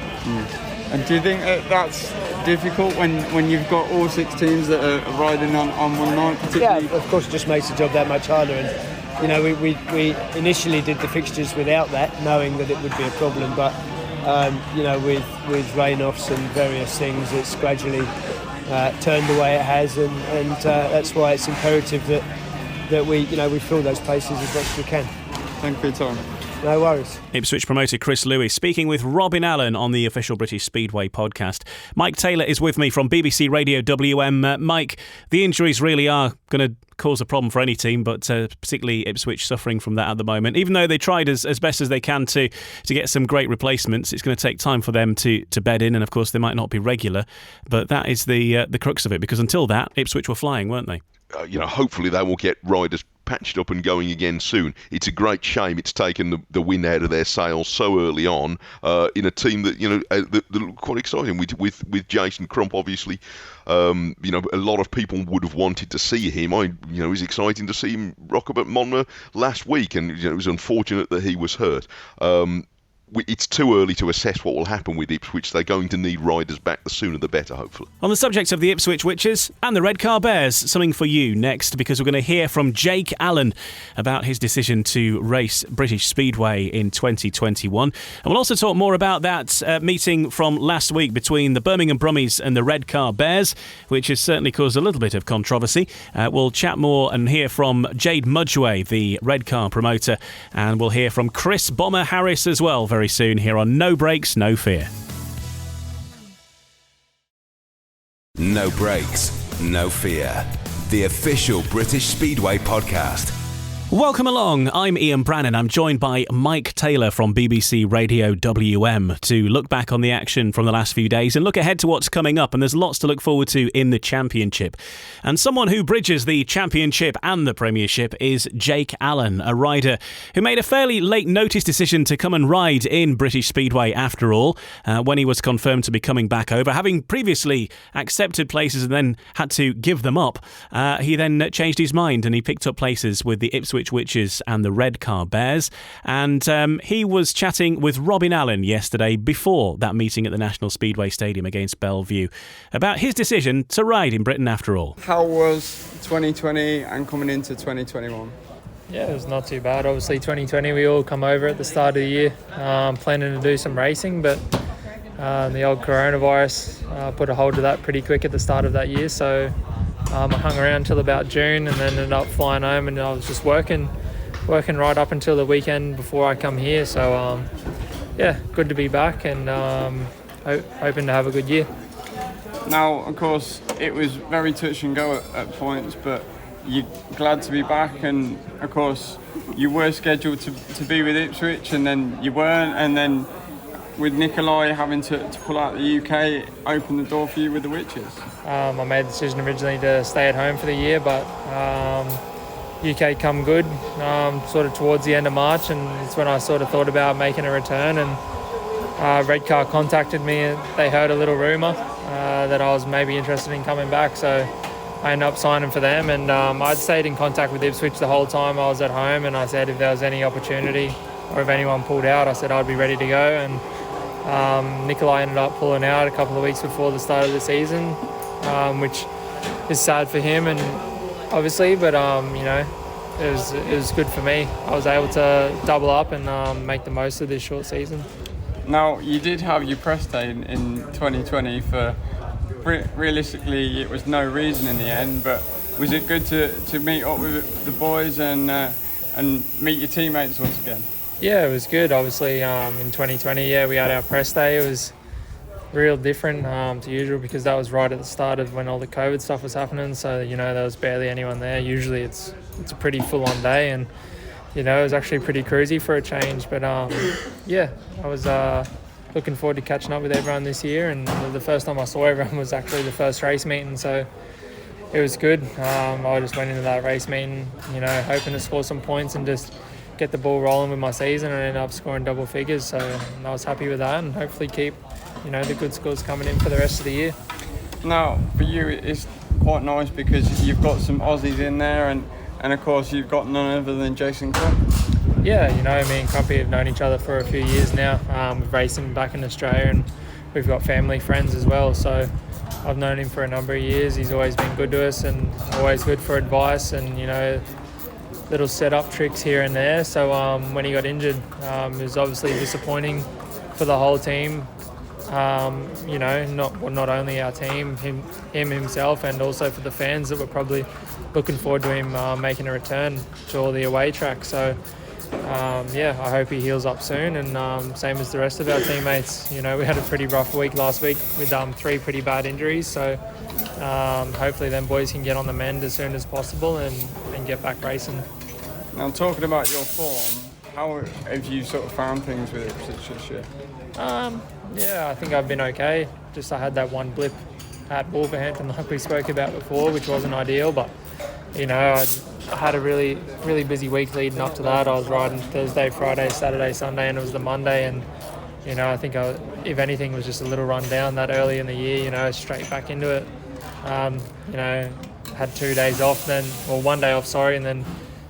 [SPEAKER 16] And do you think that's difficult when you've got all 6 teams that are riding on one night?
[SPEAKER 15] Yeah, of course, it just makes the job that much harder. And we initially did the fixtures without that, knowing that it would be a problem, but with rain-offs and various things, it's gradually turned the way it has, and that's why it's imperative that we fill those places as much as we can.
[SPEAKER 16] Thank you for your time.
[SPEAKER 15] No worries.
[SPEAKER 3] Ipswich promoter Chris Lewis speaking with Robin Allen on the official British Speedway podcast. Mike Taylor is with me from BBC Radio WM. Mike, the injuries really are going to cause a problem for any team, but particularly Ipswich suffering from that at the moment. Even though they tried as best as they can to get some great replacements, it's going to take time for them to bed in, and of course they might not be regular. But that is the crux of it, because until that, Ipswich were flying, weren't they?
[SPEAKER 7] Hopefully they will get riders patched up and going again soon. It's a great shame it's taken the wind out of their sails so early on in a team that that look quite exciting with Jason Crump. Obviously, a lot of people would have wanted to see him. It was exciting to see him rock up at Monmouth last week, and it was unfortunate that he was hurt. It's too early to assess what will happen with Ipswich. They're going to need riders back. The sooner the better, hopefully.
[SPEAKER 3] On the subject of the Ipswich Witches and the Red Car Bears, something for you next, because we're going to hear from Jake Allen about his decision to race British Speedway in 2021. And we'll also talk more about that meeting from last week between the Birmingham Brummies and the Red Car Bears, which has certainly caused a little bit of controversy. We'll chat more and hear from Jade Mudgway, the Red Car promoter, and we'll hear from Chris Bomber Harris as well very soon here on No Brakes, No Fear.
[SPEAKER 2] No Brakes, No Fear, the official British Speedway podcast.
[SPEAKER 3] Welcome along. I'm Ian Brannan. I'm joined by Mike Taylor from BBC Radio WM to look back on the action from the last few days and look ahead to what's coming up. And there's lots to look forward to in the Championship. And someone who bridges the Championship and the Premiership is Jake Allen, a rider who made a fairly late notice decision to come and ride in British Speedway after all, when he was confirmed to be coming back over. Having previously accepted places and then had to give them up, he then changed his mind and he picked up places with the Ipswich Witches and the Red Car Bears, and he was chatting with Robin Allen yesterday before that meeting at the National Speedway Stadium against Belle Vue about his decision to ride in Britain after all.
[SPEAKER 16] How was 2020 and coming into 2021?
[SPEAKER 17] Yeah, it was not too bad. Obviously 2020 we all come over at the start of the year planning to do some racing, but the old coronavirus put a hold to that pretty quick at the start of that year, so I hung around till about June and then ended up flying home, and I was just working right up until the weekend before I come here. So, good to be back and hoping to have a good year.
[SPEAKER 16] Now, of course, it was very touch and go at points, but you're glad to be back, and of course, you were scheduled to be with Ipswich and then you weren't, and then with Nicholls having to pull out the UK, open the door for you with the Witches?
[SPEAKER 17] I made the decision originally to stay at home for the year, but UK come good sort of towards the end of March, and it's when I sort of thought about making a return, and Red Car contacted me and they heard a little rumour that I was maybe interested in coming back, so I ended up signing for them, and I'd stayed in contact with Ipswich the whole time I was at home, and I said if there was any opportunity or if anyone pulled out, I said I'd be ready to go, and Nicholls ended up pulling out a couple of weeks before the start of the season, which is sad for him, and obviously, but it was good for me. I was able to double up and make the most of this short season.
[SPEAKER 16] Now, you did have your press day in 2020 for, realistically, it was no reason in the end, but was it good to meet up with the boys and meet your teammates once again?
[SPEAKER 17] Yeah, it was good. Obviously, in 2020, we had our press day. It was real different to usual because that was right at the start of when all the COVID stuff was happening. So, there was barely anyone there. Usually it's a pretty full-on day, and, it was actually pretty cruisy for a change. But, I was looking forward to catching up with everyone this year. And the first time I saw everyone was actually the first race meeting. So it was good. I just went into that race meeting, hoping to score some points and just get the ball rolling with my season, and ended up scoring double figures, so I was happy with that, and hopefully keep the good scores coming in for the rest of the year.
[SPEAKER 16] Now for you it's quite nice because you've got some Aussies in there, and of course you've got none other than Jason Crump.
[SPEAKER 17] Yeah, me and Crumpy have known each other for a few years now. We've raced him back in Australia, and we've got family friends as well, so I've known him for a number of years. He's always been good to us and always good for advice, and little set-up tricks here and there. So when he got injured, it was obviously disappointing for the whole team. Not only our team, him himself, and also for the fans that were probably looking forward to him making a return to all the away tracks. So, I hope he heals up soon, and same as the rest of our teammates. We had a pretty rough week last week with 3 pretty bad injuries. So hopefully them boys can get on the mend as soon as possible and get back racing.
[SPEAKER 16] Now, talking about your form, how have you sort of found things with Ipswich this year?
[SPEAKER 17] I think I've been okay. Just I had that one blip at Wolverhampton like we spoke about before, which wasn't ideal, but I had a really, really busy week leading up to that. I was riding Thursday, Friday, Saturday, Sunday, and it was the Monday, and I think if anything, was just a little run down that early in the year, straight back into it. Had 2 days off then, or 1 day off, and then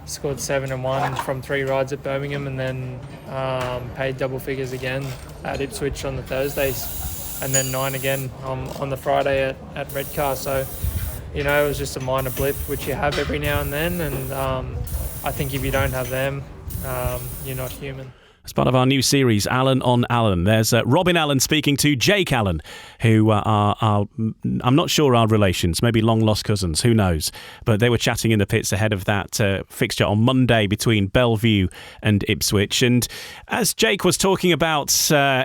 [SPEAKER 17] scored 7-1 from 3 rides at Birmingham, and then paid double figures again at Ipswich on the Thursdays, and then 9 again on the Friday at Redcar. So, it was just a minor blip, which you have every now and then, and I think if you don't have them, you're not human.
[SPEAKER 3] As part of our new series, Allen on Allen, there's Robin Allen speaking to Jake Allen, who are I'm not sure are relations, maybe long-lost cousins, who knows. But they were chatting in the pits ahead of that fixture on Monday between Belle Vue and Ipswich. And as Jake was talking about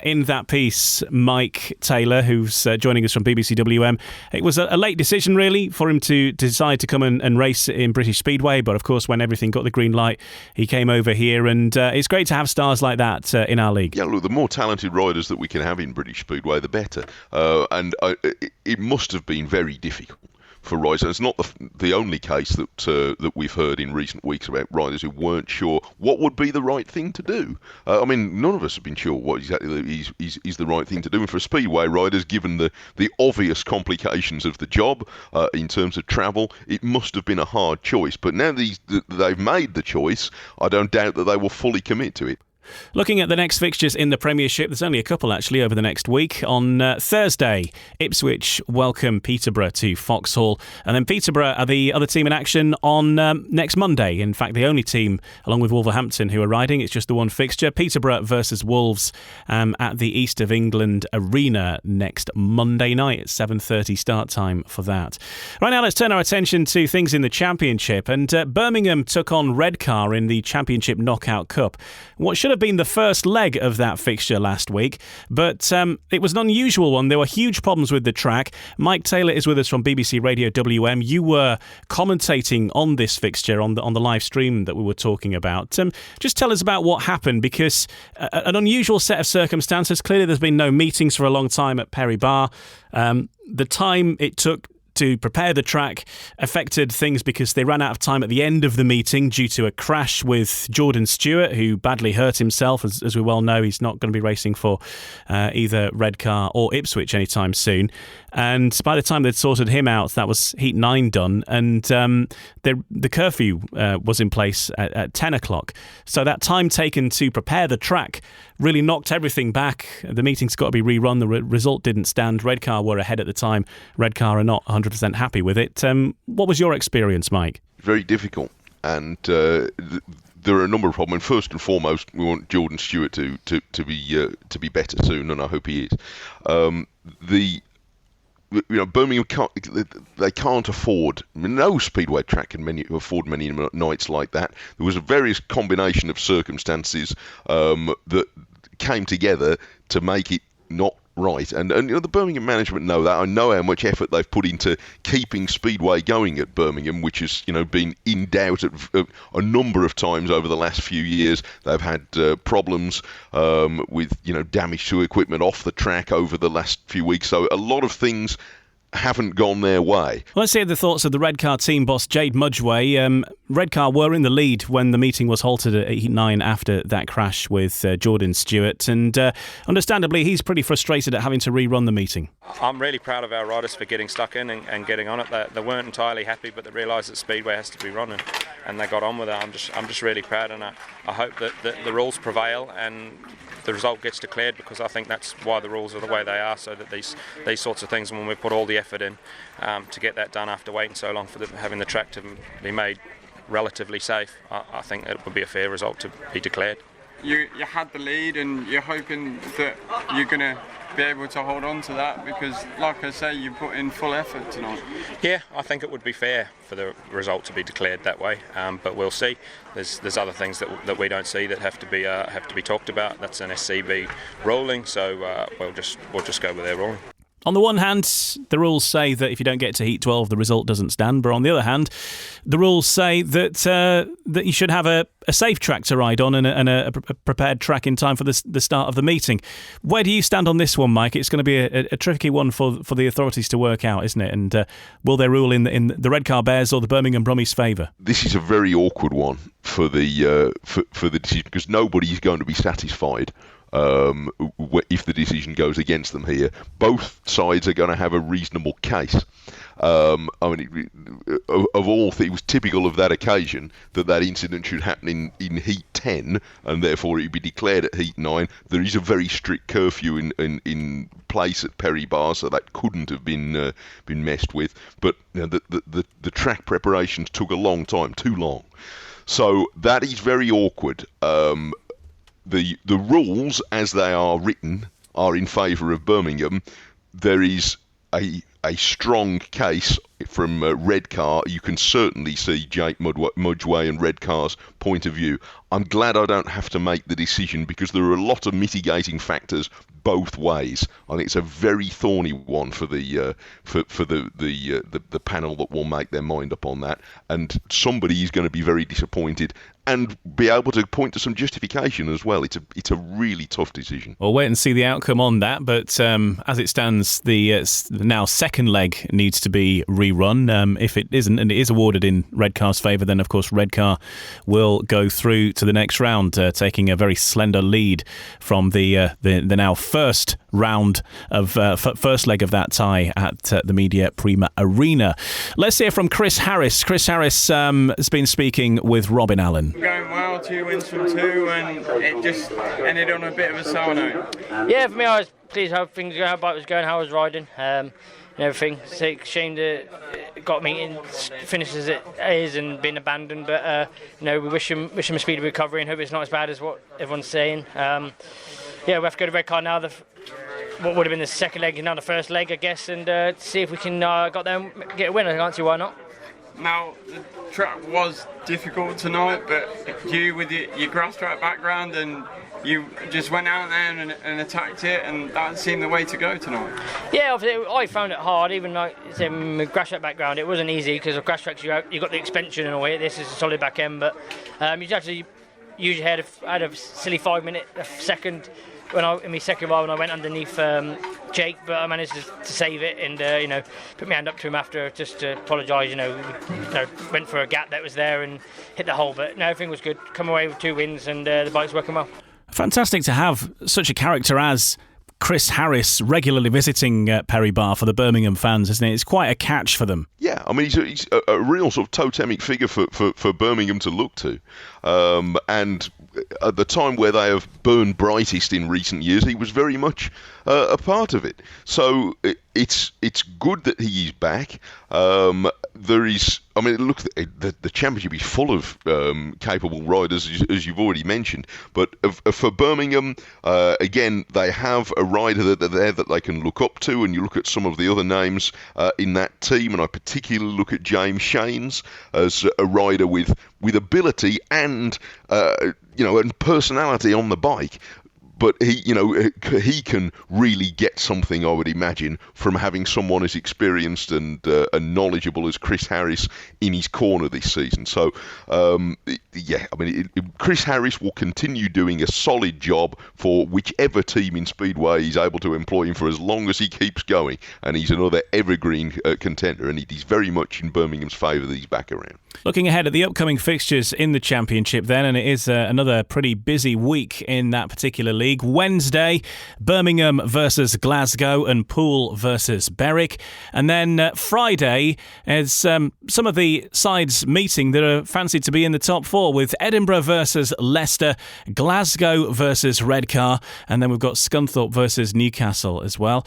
[SPEAKER 3] in that piece, Mike Taylor, who's joining us from BBC WM, it was a late decision, really, for him to decide to come and race in British Speedway. But, of course, when everything got the green light, he came over here. And it's great to have stars like that in our league.
[SPEAKER 7] Yeah, look, the more talented riders that we can have in British Speedway, the better. It must have been very difficult for riders. And it's not the only case that we've heard in recent weeks about riders who weren't sure what would be the right thing to do. None of us have been sure what exactly is the right thing to do. And for Speedway riders, given the obvious complications of the job in terms of travel, it must have been a hard choice. But now they've made the choice, I don't doubt that they will fully commit to it.
[SPEAKER 3] Looking at the next fixtures in the Premiership, there's only a couple actually over the next week. On Thursday, Ipswich welcome Peterborough to Foxhall, and then Peterborough are the other team in action on next Monday. In fact, the only team, along with Wolverhampton, who are riding. It's just the one fixture. Peterborough versus Wolves at the East of England Arena next Monday night at 7:30 start time for that. Right now, let's turn our attention to things in the Championship. And Birmingham took on Redcar in the Championship Knockout Cup. What should have been the first leg of that fixture last week, but it was an unusual one. There were huge problems with the track. Mike Taylor is with us from BBC Radio WM. You were commentating on this fixture on the live stream that we were talking about. Just tell us about what happened, because an unusual set of circumstances. Clearly there's been no meetings for a long time at Perry Bar. The time it took to prepare the track affected things because they ran out of time at the end of the meeting due to a crash with Jordan Stewart, who badly hurt himself. As we well know, he's not going to be racing for either Redcar or Ipswich anytime soon. And by the time they'd sorted him out, that was Heat 9 done, and the curfew was in place at 10 o'clock. So that time taken to prepare the track really knocked everything back. The meeting's got to be rerun. The result didn't stand. Redcar were ahead at the time. Redcar are not 100% happy with it. What was your experience, Mike? Very difficult, and there are a number of problems. First and foremost, we want Jordan Stewart to be better soon, and I hope he is. Birmingham can't afford. No Speedway track can afford many nights like that. There was a various combination of circumstances that came together to make it not right, and the Birmingham management know that. I know how much effort they've put into keeping Speedway going at Birmingham, which has been in doubt a number of times over the last few years. They've had problems with damage to equipment off the track over the last few weeks. So a lot of things haven't gone their way. Well, let's hear the thoughts of the Redcar team boss, Jade Mudgway. Redcar were in the lead when the meeting was halted at Heat 9 after that crash with Jordan Stewart, and understandably he's pretty frustrated at having to rerun the meeting.
[SPEAKER 18] I'm really proud of our riders for getting stuck in and getting on it. They weren't entirely happy, but they realised that Speedway has to be running, and they got on with it. I'm just really proud, and I hope that the rules prevail and the result gets declared, because I think that's why the rules are the way they are, so that these sorts of things, when we put all the effort in to get that done after waiting so long for having the track to be made relatively safe, I think it would be a fair result to be declared.
[SPEAKER 13] You had the lead, and you're hoping that you're going to be able to hold on to that, because, like I say, you put in full effort tonight.
[SPEAKER 18] Yeah, I think it would be fair for the result to be declared that way, but we'll see. There's other things that we don't see that have to be talked about. That's an SCB ruling, so we'll just go with their ruling.
[SPEAKER 3] On the one hand, the rules say that if you don't get to Heat 12, the result doesn't stand. But on the other hand, the rules say that you should have a safe track to ride on and a prepared track in time for the start of the meeting. Where do you stand on this one, Mike? It's going to be a tricky one for the authorities to work out, isn't it? And will they rule in the Redcar Bears or the Birmingham Brummies' favour?
[SPEAKER 7] This is a very awkward one for the decision, because nobody's going to be satisfied if the decision goes against them here. Both sides are going to have a reasonable case. Of all things, it was typical of that occasion that incident should happen in Heat 10, and therefore it would be declared at Heat 9. There is a very strict curfew in place at Perry Bar, so that couldn't have been messed with. But the track preparations took a long time, too long. So that is very awkward. The rules, as they are written, are in favour of Birmingham. There is a strong case from Redcar. You can certainly see Jake Mudgway and Redcar's point of view. I'm glad I don't have to make the decision, because there are a lot of mitigating factors both ways. I think it's a very thorny one for the panel that will make their mind up on that, and somebody is going to be very disappointed and be able to point to some justification as well. It's a really tough decision.
[SPEAKER 3] We'll wait and see the outcome on that, but as it stands, the now second leg needs to be rerun. If it isn't, and it is awarded in Redcar's favour, then of course Redcar will go through to the next round, taking a very slender lead from the now first round of first leg of that tie at the Media Prima Arena. Let's hear from Chris Harris. Chris Harris has been speaking with Robin Allen.
[SPEAKER 19] Going well, 2 wins from 2, and it just ended on a bit of a sour note.
[SPEAKER 20] Yeah, for me, I was pleased how things were, how it was going, how I was riding, and everything. It's a shame that it got me in finishes it is and been abandoned, but we wish him a speedy recovery and hope it's not as bad as what everyone's saying. We have to go to Redcar now. What would have been the second leg, now the first leg, I guess, and see if we can got there and get a win. I can't see why not.
[SPEAKER 13] Now, the track was difficult tonight, but you, with your grass track background, and you just went out there and attacked it, and that seemed the way to go tonight. Yeah,
[SPEAKER 20] obviously, I found it hard, even like with grass track background. It wasn't easy, because of grass tracks you got the expansion and all it. This is a solid back end, but you actually usually had a silly 5 minute second in my second ride when I went underneath Jake, but I managed to save it and put my hand up to him after just to apologise. Went for a gap that was there and hit the hole, but no, everything was good. Come away with 2 wins and the bike's working well.
[SPEAKER 3] Fantastic to have such a character as Chris Harris regularly visiting Perry Bar for the Birmingham fans, isn't it? It's quite a catch for them.
[SPEAKER 7] Yeah, I mean, he's a real sort of totemic figure for Birmingham to look to. And at the time where they have burned brightest in recent years, he was very much a part of it. So it's good that he is back. Look, the championship is full of capable riders, as you've already mentioned. But for Birmingham, again, they have a rider there that they can look up to, and you look at some of the other names in that team, and I particularly look at James Shanes as a rider with ability and and personality on the bike. But he can really get something, I would imagine, from having someone as experienced and knowledgeable as Chris Harris in his corner this season. So, Chris Harris will continue doing a solid job for whichever team in Speedway is able to employ him for as long as he keeps going. And he's another evergreen contender, and it is very much in Birmingham's favour that he's back around.
[SPEAKER 3] Looking ahead at the upcoming fixtures in the championship then, and it is another pretty busy week in that particular league. League. Wednesday, Birmingham versus Glasgow and Poole versus Berwick. And then Friday is some of the sides meeting that are fancied to be in the top four, with Edinburgh versus Leicester, Glasgow versus Redcar, and then we've got Scunthorpe versus Newcastle as well.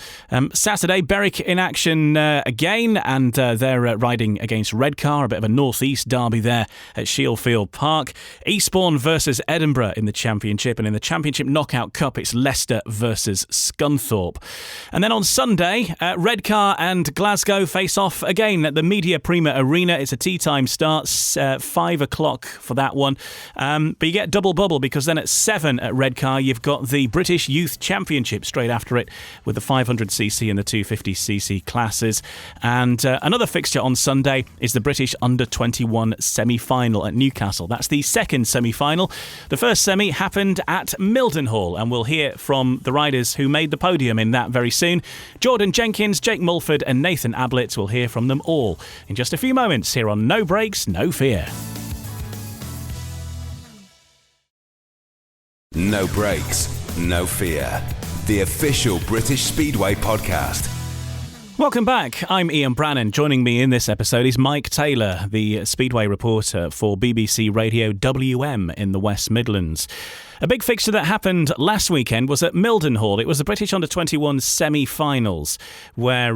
[SPEAKER 3] Saturday, Berwick in action again, and they're riding against Redcar, a bit of a north-east derby there at Sheffield Park. Eastbourne versus Edinburgh in the Championship, and in the Championship Knockout Cup, it's Leicester versus Scunthorpe. And then on Sunday, Redcar and Glasgow face off again at the Media Prima Arena. It's a tea time start, 5 o'clock for that one. But you get double bubble, because then at 7 at Redcar, you've got the British Youth Championship straight after it, with the 500cc and the 250cc classes. And another fixture on Sunday is the British Under-21 semi-final at Newcastle. That's the second semi-final. The first semi happened at Mildenhall, and we'll hear from the riders who made the podium in that very soon. Jordan Jenkins, Jake Mudford and Nathan Ablitt. We'll hear from them all in just a few moments here on No Brakes, No Fear.
[SPEAKER 2] No Brakes, No Fear. The official British Speedway podcast.
[SPEAKER 3] Welcome back. I'm Ian Brannan. Joining me in this episode is Mike Taylor, the Speedway reporter for BBC Radio WM in the West Midlands. A big fixture that happened last weekend was at Mildenhall. It was the British Under-21 semi-finals, where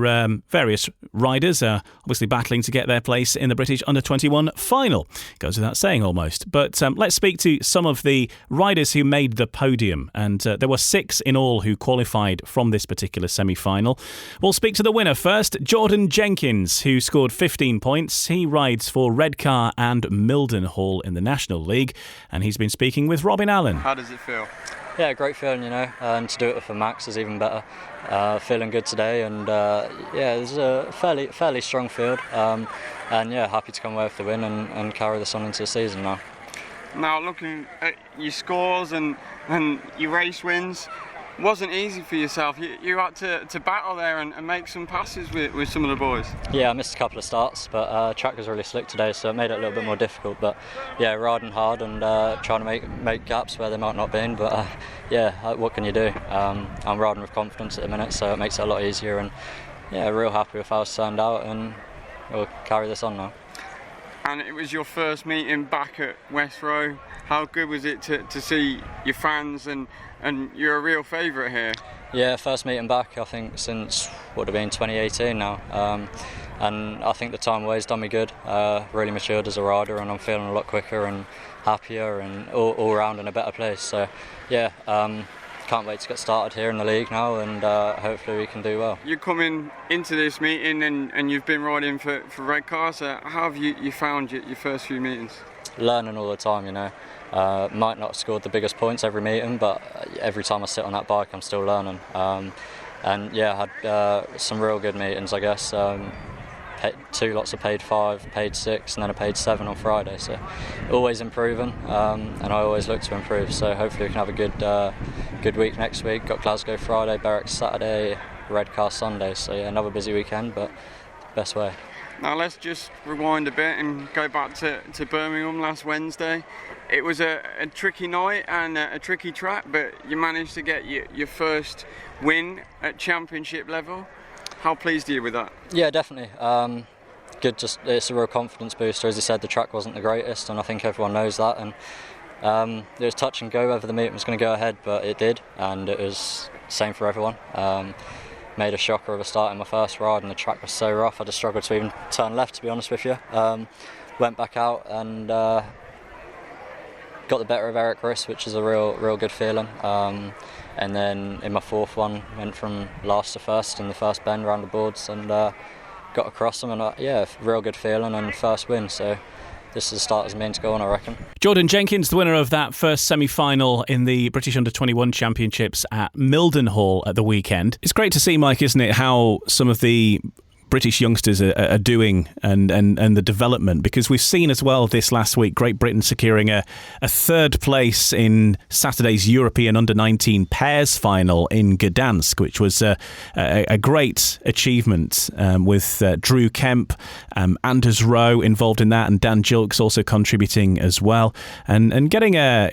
[SPEAKER 3] various riders are obviously battling to get their place in the British Under-21 final. Goes without saying almost. But let's speak to some of the riders who made the podium. And there were 6 in all who qualified from this particular semi-final. We'll speak to the winner first, Jordan Jenkins, who scored 15 points. He rides for Redcar and Mildenhall in the National League. And he's been speaking with Robin Allen.
[SPEAKER 13] How does it feel?
[SPEAKER 21] Yeah, great feeling, and to do it for Max is even better. Feeling good today, and there's a fairly strong field, and happy to come away with the win and carry this on into the season now.
[SPEAKER 13] Now, looking at your scores and your race wins, wasn't easy for yourself. You had to battle there and make some passes with some of the boys. Yeah, I missed a couple of starts, but track was really slick today, so it made it a little bit more difficult. But yeah, riding hard and trying to make gaps where there might not been. But what can you do? I'm riding with confidence at the minute, so it makes it a lot easier. And yeah, real happy with how it's turned out, and we'll carry this on now. And it was your first meeting back at West Row. How good was it to see your fans, and you're a real favourite here? Yeah, first meeting back, I think, since, would have been 2018 now. And I think the time away's done me good. Really matured as a rider, and I'm feeling a lot quicker and happier and all round in a better place. So, yeah, can't wait to get started here in the league now, and hopefully we can do well. You're coming into this meeting and you've been riding for Redcar, so how have you found your first few meetings? Learning all the time, Might not have scored the biggest points every meeting, but every time I sit on that bike I'm still learning. I had some real good meetings, I guess. 2 lots of paid 5, paid 6 and then a paid 7 on Friday, so always improving, and I always look to improve, so hopefully we can have a good week next week. Got Glasgow Friday, Berwick Saturday, Redcar Sunday, so yeah, another busy weekend, but best way. Now let's just rewind a bit and go back to Birmingham last Wednesday. It was a tricky night and a tricky track, but you managed to get your first win at championship level. How pleased are you with that? Yeah, definitely. Good. It's a real confidence booster. As you said, the track wasn't the greatest, and I think everyone knows that. And it was touch and go whether the meeting was going to go ahead, but it did, and it was the same for everyone. Made a shocker of a start in my first ride, and the track was so rough I just struggled to even turn left, to be honest with you. Went back out and got the better of Eric Riss, which is a real good feeling. And then in my fourth one, went from last to first in the first bend around the boards, and got across them, and real good feeling and first win. So this is the start as meant to go on, I reckon.
[SPEAKER 3] Jordan Jenkins, the winner of that first semi-final in the British Under-21 Championships at Mildenhall at the weekend. It's great to see, Mike, isn't it, how some of the British youngsters are doing and the development, because we've seen as well this last week Great Britain securing a third place in Saturday's European Under-19 pairs final in Gdansk, which was a great achievement, with Drew Kemp, Anders Rowe involved in that, and Dan Jilks also contributing as well, and getting a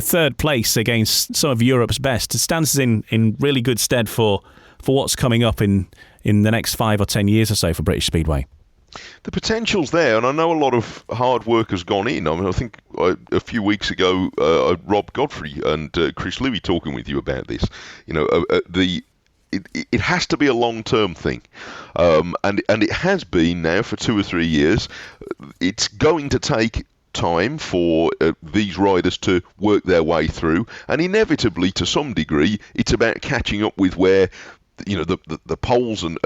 [SPEAKER 3] third place against some of Europe's best stands us in really good stead for what's coming up in the next 5 or 10 years or so for British Speedway.
[SPEAKER 7] The potential's there, and I know a lot of hard work has gone in. I mean, I think a few weeks ago, Rob Godfrey and Chris Louis talking with you about this. It has to be a long-term thing, and it has been now for 2 or 3 years. It's going to take time for these riders to work their way through, and inevitably, to some degree, it's about catching up with where the Poles and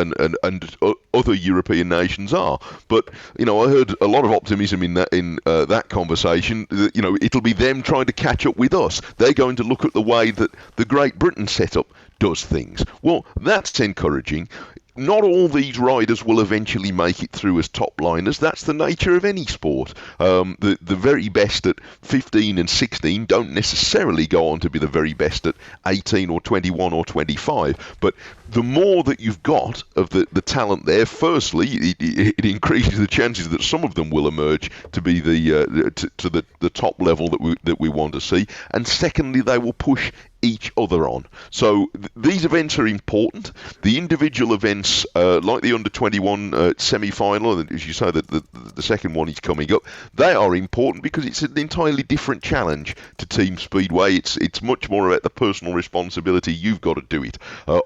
[SPEAKER 7] other European nations are. But I heard a lot of optimism in that conversation. It'll be them trying to catch up with us. They're going to look at the way that the Great Britain setup does things. Well, that's encouraging. Not all these riders will eventually make it through as top liners. That's the nature of any sport. The very best at 15 and 16 don't necessarily go on to be the very best at 18 or 21 or 25. But the more that you've got of the talent there, firstly, it increases the chances that some of them will emerge to be the top level that we want to see. And secondly, they will push each other on. So these events are important. The individual events, like the under-21 semi-final, and as you say, the second one is coming up, they are important because it's an entirely different challenge to Team Speedway. It's much more about the personal responsibility. You've got to do it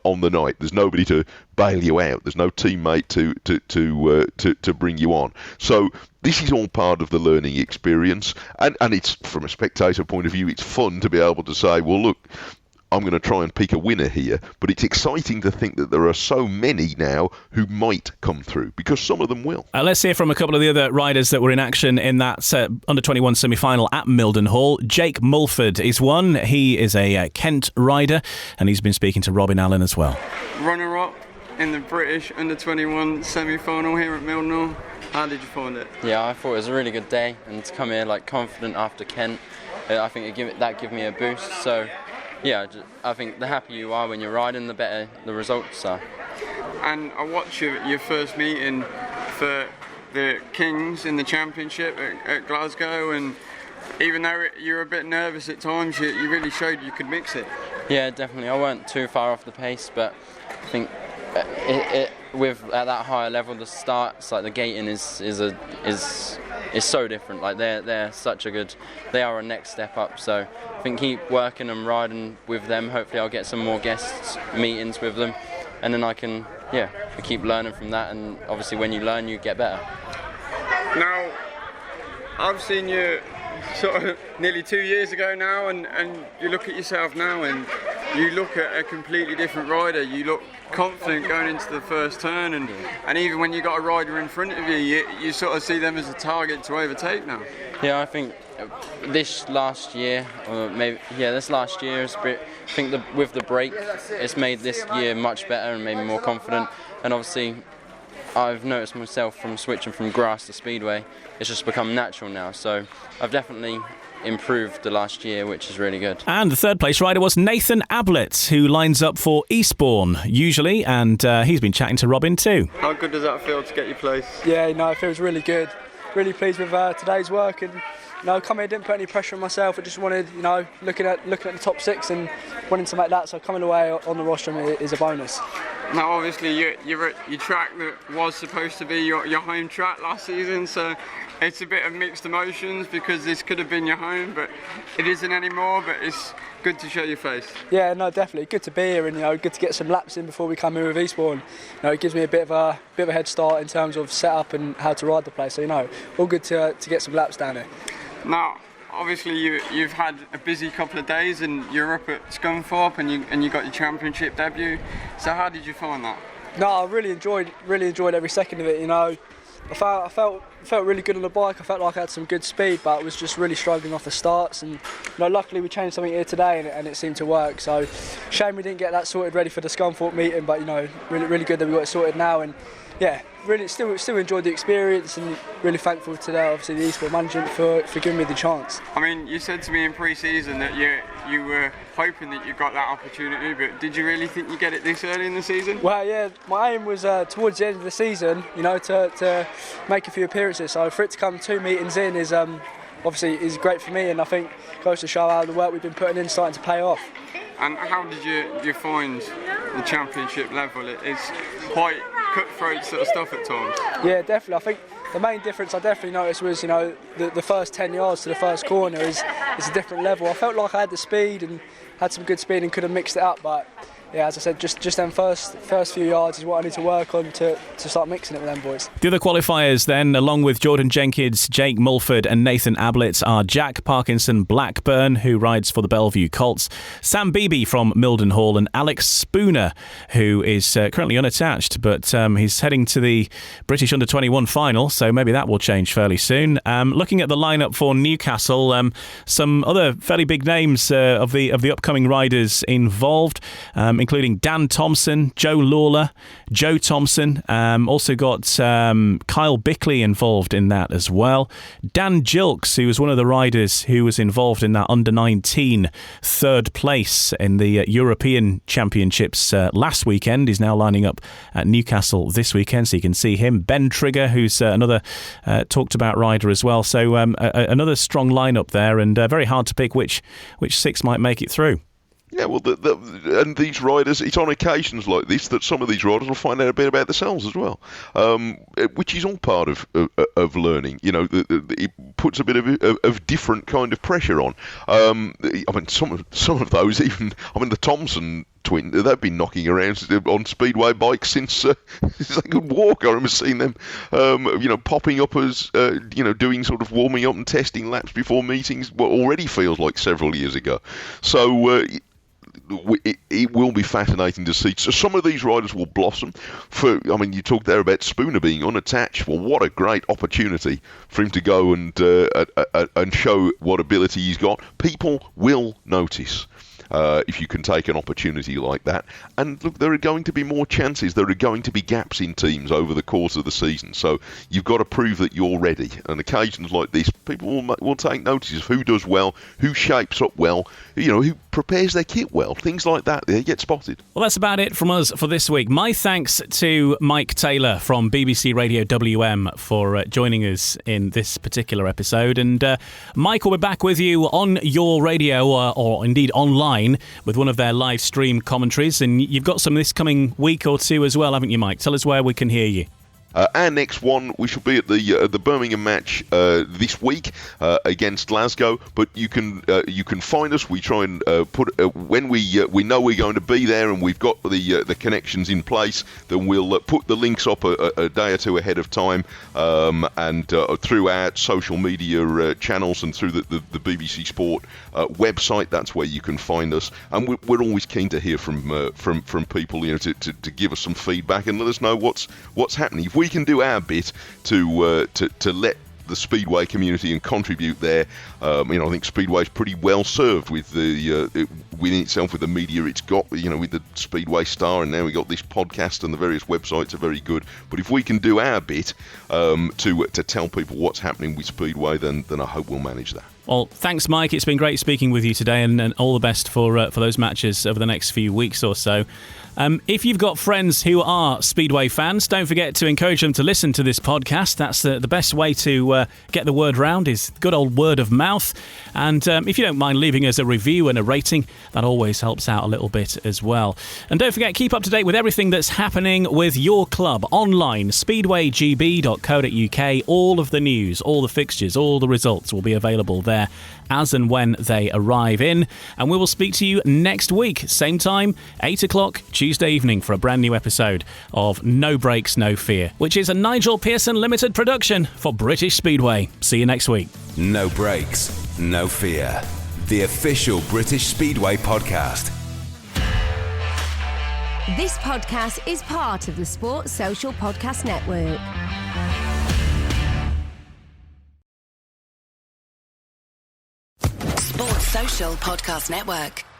[SPEAKER 7] on the night. There's nobody to bail you out. There's no teammate to bring you on. So this is all part of the learning experience, and it's, from a spectator point of view, it's fun to be able to say, well, look, I'm going to try and pick a winner here, but it's exciting to think that there are so many now who might come through, because some of them will.
[SPEAKER 3] Let's hear from a couple of the other riders that were in action in that under-21 semi-final at Mildenhall. Jake Mulford is one. He is a Kent rider, and he's been speaking to Robin Allen as well.
[SPEAKER 13] Runner-up in the British under-21 semi-final here at Mildenhall. How did you find it?
[SPEAKER 1] Yeah, I thought it was a really good day, and to come here confident after Kent, I think that gave me a boost. So yeah, I think the happier you are when you're riding, the better the results are.
[SPEAKER 13] And I watched your first meeting for the Kings in the championship at Glasgow, and even though you were a bit nervous at times, you really showed you could mix it.
[SPEAKER 1] Yeah, definitely. I weren't too far off the pace, but I think at that higher level, the starts, like the gating is so different. Like they're such a good, they are a next step up. So I think keep working and riding with them. Hopefully I'll get some more guest meetings with them, and then I can keep learning from that. And obviously when you learn, you get better.
[SPEAKER 13] Now I've seen you sort of nearly 2 years ago now, and you look at yourself now and you look at a completely different rider. You look confident going into the first turn, and even when you got a rider in front of you, you sort of see them as a target to overtake now.
[SPEAKER 1] Yeah, I think this last year is a bit, I think with the break, it's made this year much better and made me more confident. And obviously I've noticed myself from switching from grass to Speedway, it's just become natural now. So I've definitely improved the last year, which is really good.
[SPEAKER 3] And the third place rider was Nathan Ablitt, who lines up for Eastbourne usually, and he's been chatting to Robin too.
[SPEAKER 13] How good does that feel to get your place?
[SPEAKER 22] Yeah, it feels really good. Really pleased with today's work, and come here, didn't put any pressure on myself. I just wanted, looking at the top six and wanting to make that. So coming away on the rostrum is a bonus.
[SPEAKER 13] Now, obviously, you're at your track that was supposed to be your home track last season, so it's a bit of mixed emotions because this could have been your home, but it isn't anymore. But it's good to show your face. Yeah, no, definitely good to be here, and good to get some laps in before we come in with Eastbourne. It gives me a bit of a head start in terms of setup and how to ride the place. So all good to get some laps down here. Now, obviously you've had a busy couple of days, and you're up at Scunthorpe, and you got your championship debut. So how did you find that? No, I really enjoyed every second of it.
[SPEAKER 22] I felt really good on the bike. I felt like I had some good speed, but I was just really struggling off the starts. And luckily we changed something here today, and it seemed to work. So shame we didn't get that sorted ready for the Scunthorpe meeting, but really good that we got it sorted now. And yeah, really still enjoyed the experience, and really thankful to obviously the eSport management for giving me the chance.
[SPEAKER 13] I mean, you said to me in pre-season that you were hoping that you got that opportunity, but did you really think you get it this early in the season?
[SPEAKER 22] Well, yeah, my aim was towards the end of the season, to make a few appearances. So for it to come 2 meetings in is obviously is great for me, and I think goes to show how the work we've been putting in starting to pay off.
[SPEAKER 13] And how did you find the championship level? It's quite cutthroat sort of stuff at times.
[SPEAKER 22] Yeah, definitely. I think the main difference I definitely noticed was, the first 10 yards to the first corner is a different level. I felt like I had the speed and had some good speed and could have mixed it up, but yeah, as I said, just them first few yards is what I need to work on to start mixing it with them boys.
[SPEAKER 3] The other qualifiers then, along with Jordan Jenkins, Jake Mulford and Nathan Ablitt, are Jack Parkinson Blackburn, who rides for the Belle Vue Colts, Sam Beebe from Mildenhall, and Alex Spooner, who is currently unattached, but he's heading to the British Under-21 final, so maybe that will change fairly soon. Looking at the lineup for Newcastle, some other fairly big names of the upcoming riders involved, including Dan Thompson, Joe Lawler, Joe Thompson. Also got Kyle Bickley involved in that as well. Dan Gilks, who was one of the riders who was involved in that under-19 third place in the European Championships last weekend, is now lining up at Newcastle this weekend, so you can see him. Ben Trigger, who's another talked about rider as well. So another strong lineup there, and very hard to pick which 6 might make it through.
[SPEAKER 7] Yeah, well, and these riders, it's on occasions like this that some of these riders will find out a bit about themselves as well, which is all part of learning. It puts a bit of different kind of pressure on. I mean, some of those, even, the Thompson twin, they've been knocking around on Speedway bikes since they could walk. I remember seeing them, popping up as, doing sort of warming up and testing laps before meetings, what already feels like several years ago. So, it will be fascinating to see. So some of these riders will blossom. You talked there about Spooner being unattached. Well, what a great opportunity for him to go and show what ability he's got. People will notice if you can take an opportunity like that. And look, there are going to be more chances. There are going to be gaps in teams over the course of the season. So you've got to prove that you're ready. And occasions like this, people will take notice of who does well, who shapes up well, who prepares their kit well. Things like that, they get spotted.
[SPEAKER 3] Well, that's about it from us for this week. My thanks to Mike Taylor from BBC Radio WM for joining us in this particular episode. And Mike will be back with you on your radio or indeed online with one of their live stream commentaries. And you've got some this coming week or two as well, haven't you, Mike? Tell us where we can hear you.
[SPEAKER 7] Our next one, we shall be at the Birmingham match this week against Glasgow. But you can find us. We try and put when we know we're going to be there and we've got the connections in place. Then we'll put the links up a day or two ahead of time, and through our social media channels and through the BBC Sport website. That's where you can find us. And we're always keen to hear from people, to give us some feedback and let us know what's happening. If we can do our bit to let the Speedway community and contribute there, I think Speedway's pretty well served with within itself with the media it's got, with the Speedway Star, and now we got this podcast and the various websites are very good. But if we can do our bit to tell people what's happening with Speedway, then I hope we'll manage that.
[SPEAKER 3] Well, thanks, Mike. It's been great speaking with you today, and all the best for those matches over the next few weeks or so. If you've got friends who are Speedway fans, don't forget to encourage them to listen to this podcast. That's the best way to get the word round, is good old word of mouth. And if you don't mind leaving us a review and a rating, that always helps out a little bit as well. And don't forget, keep up to date with everything that's happening with your club online, speedwaygb.co.uk. All of the news, all the fixtures, all the results will be available there as and when they arrive in. And we will speak to you next week, same time, 8 o'clock Tuesday evening, for a brand new episode of No Brakes, No Fear, which is a Nigel Pearson Limited production for British Speedway. See you next week.
[SPEAKER 2] No Brakes, No Fear, the official British Speedway podcast.
[SPEAKER 4] This podcast is part of the Sports Social Podcast Network. Social Podcast Network.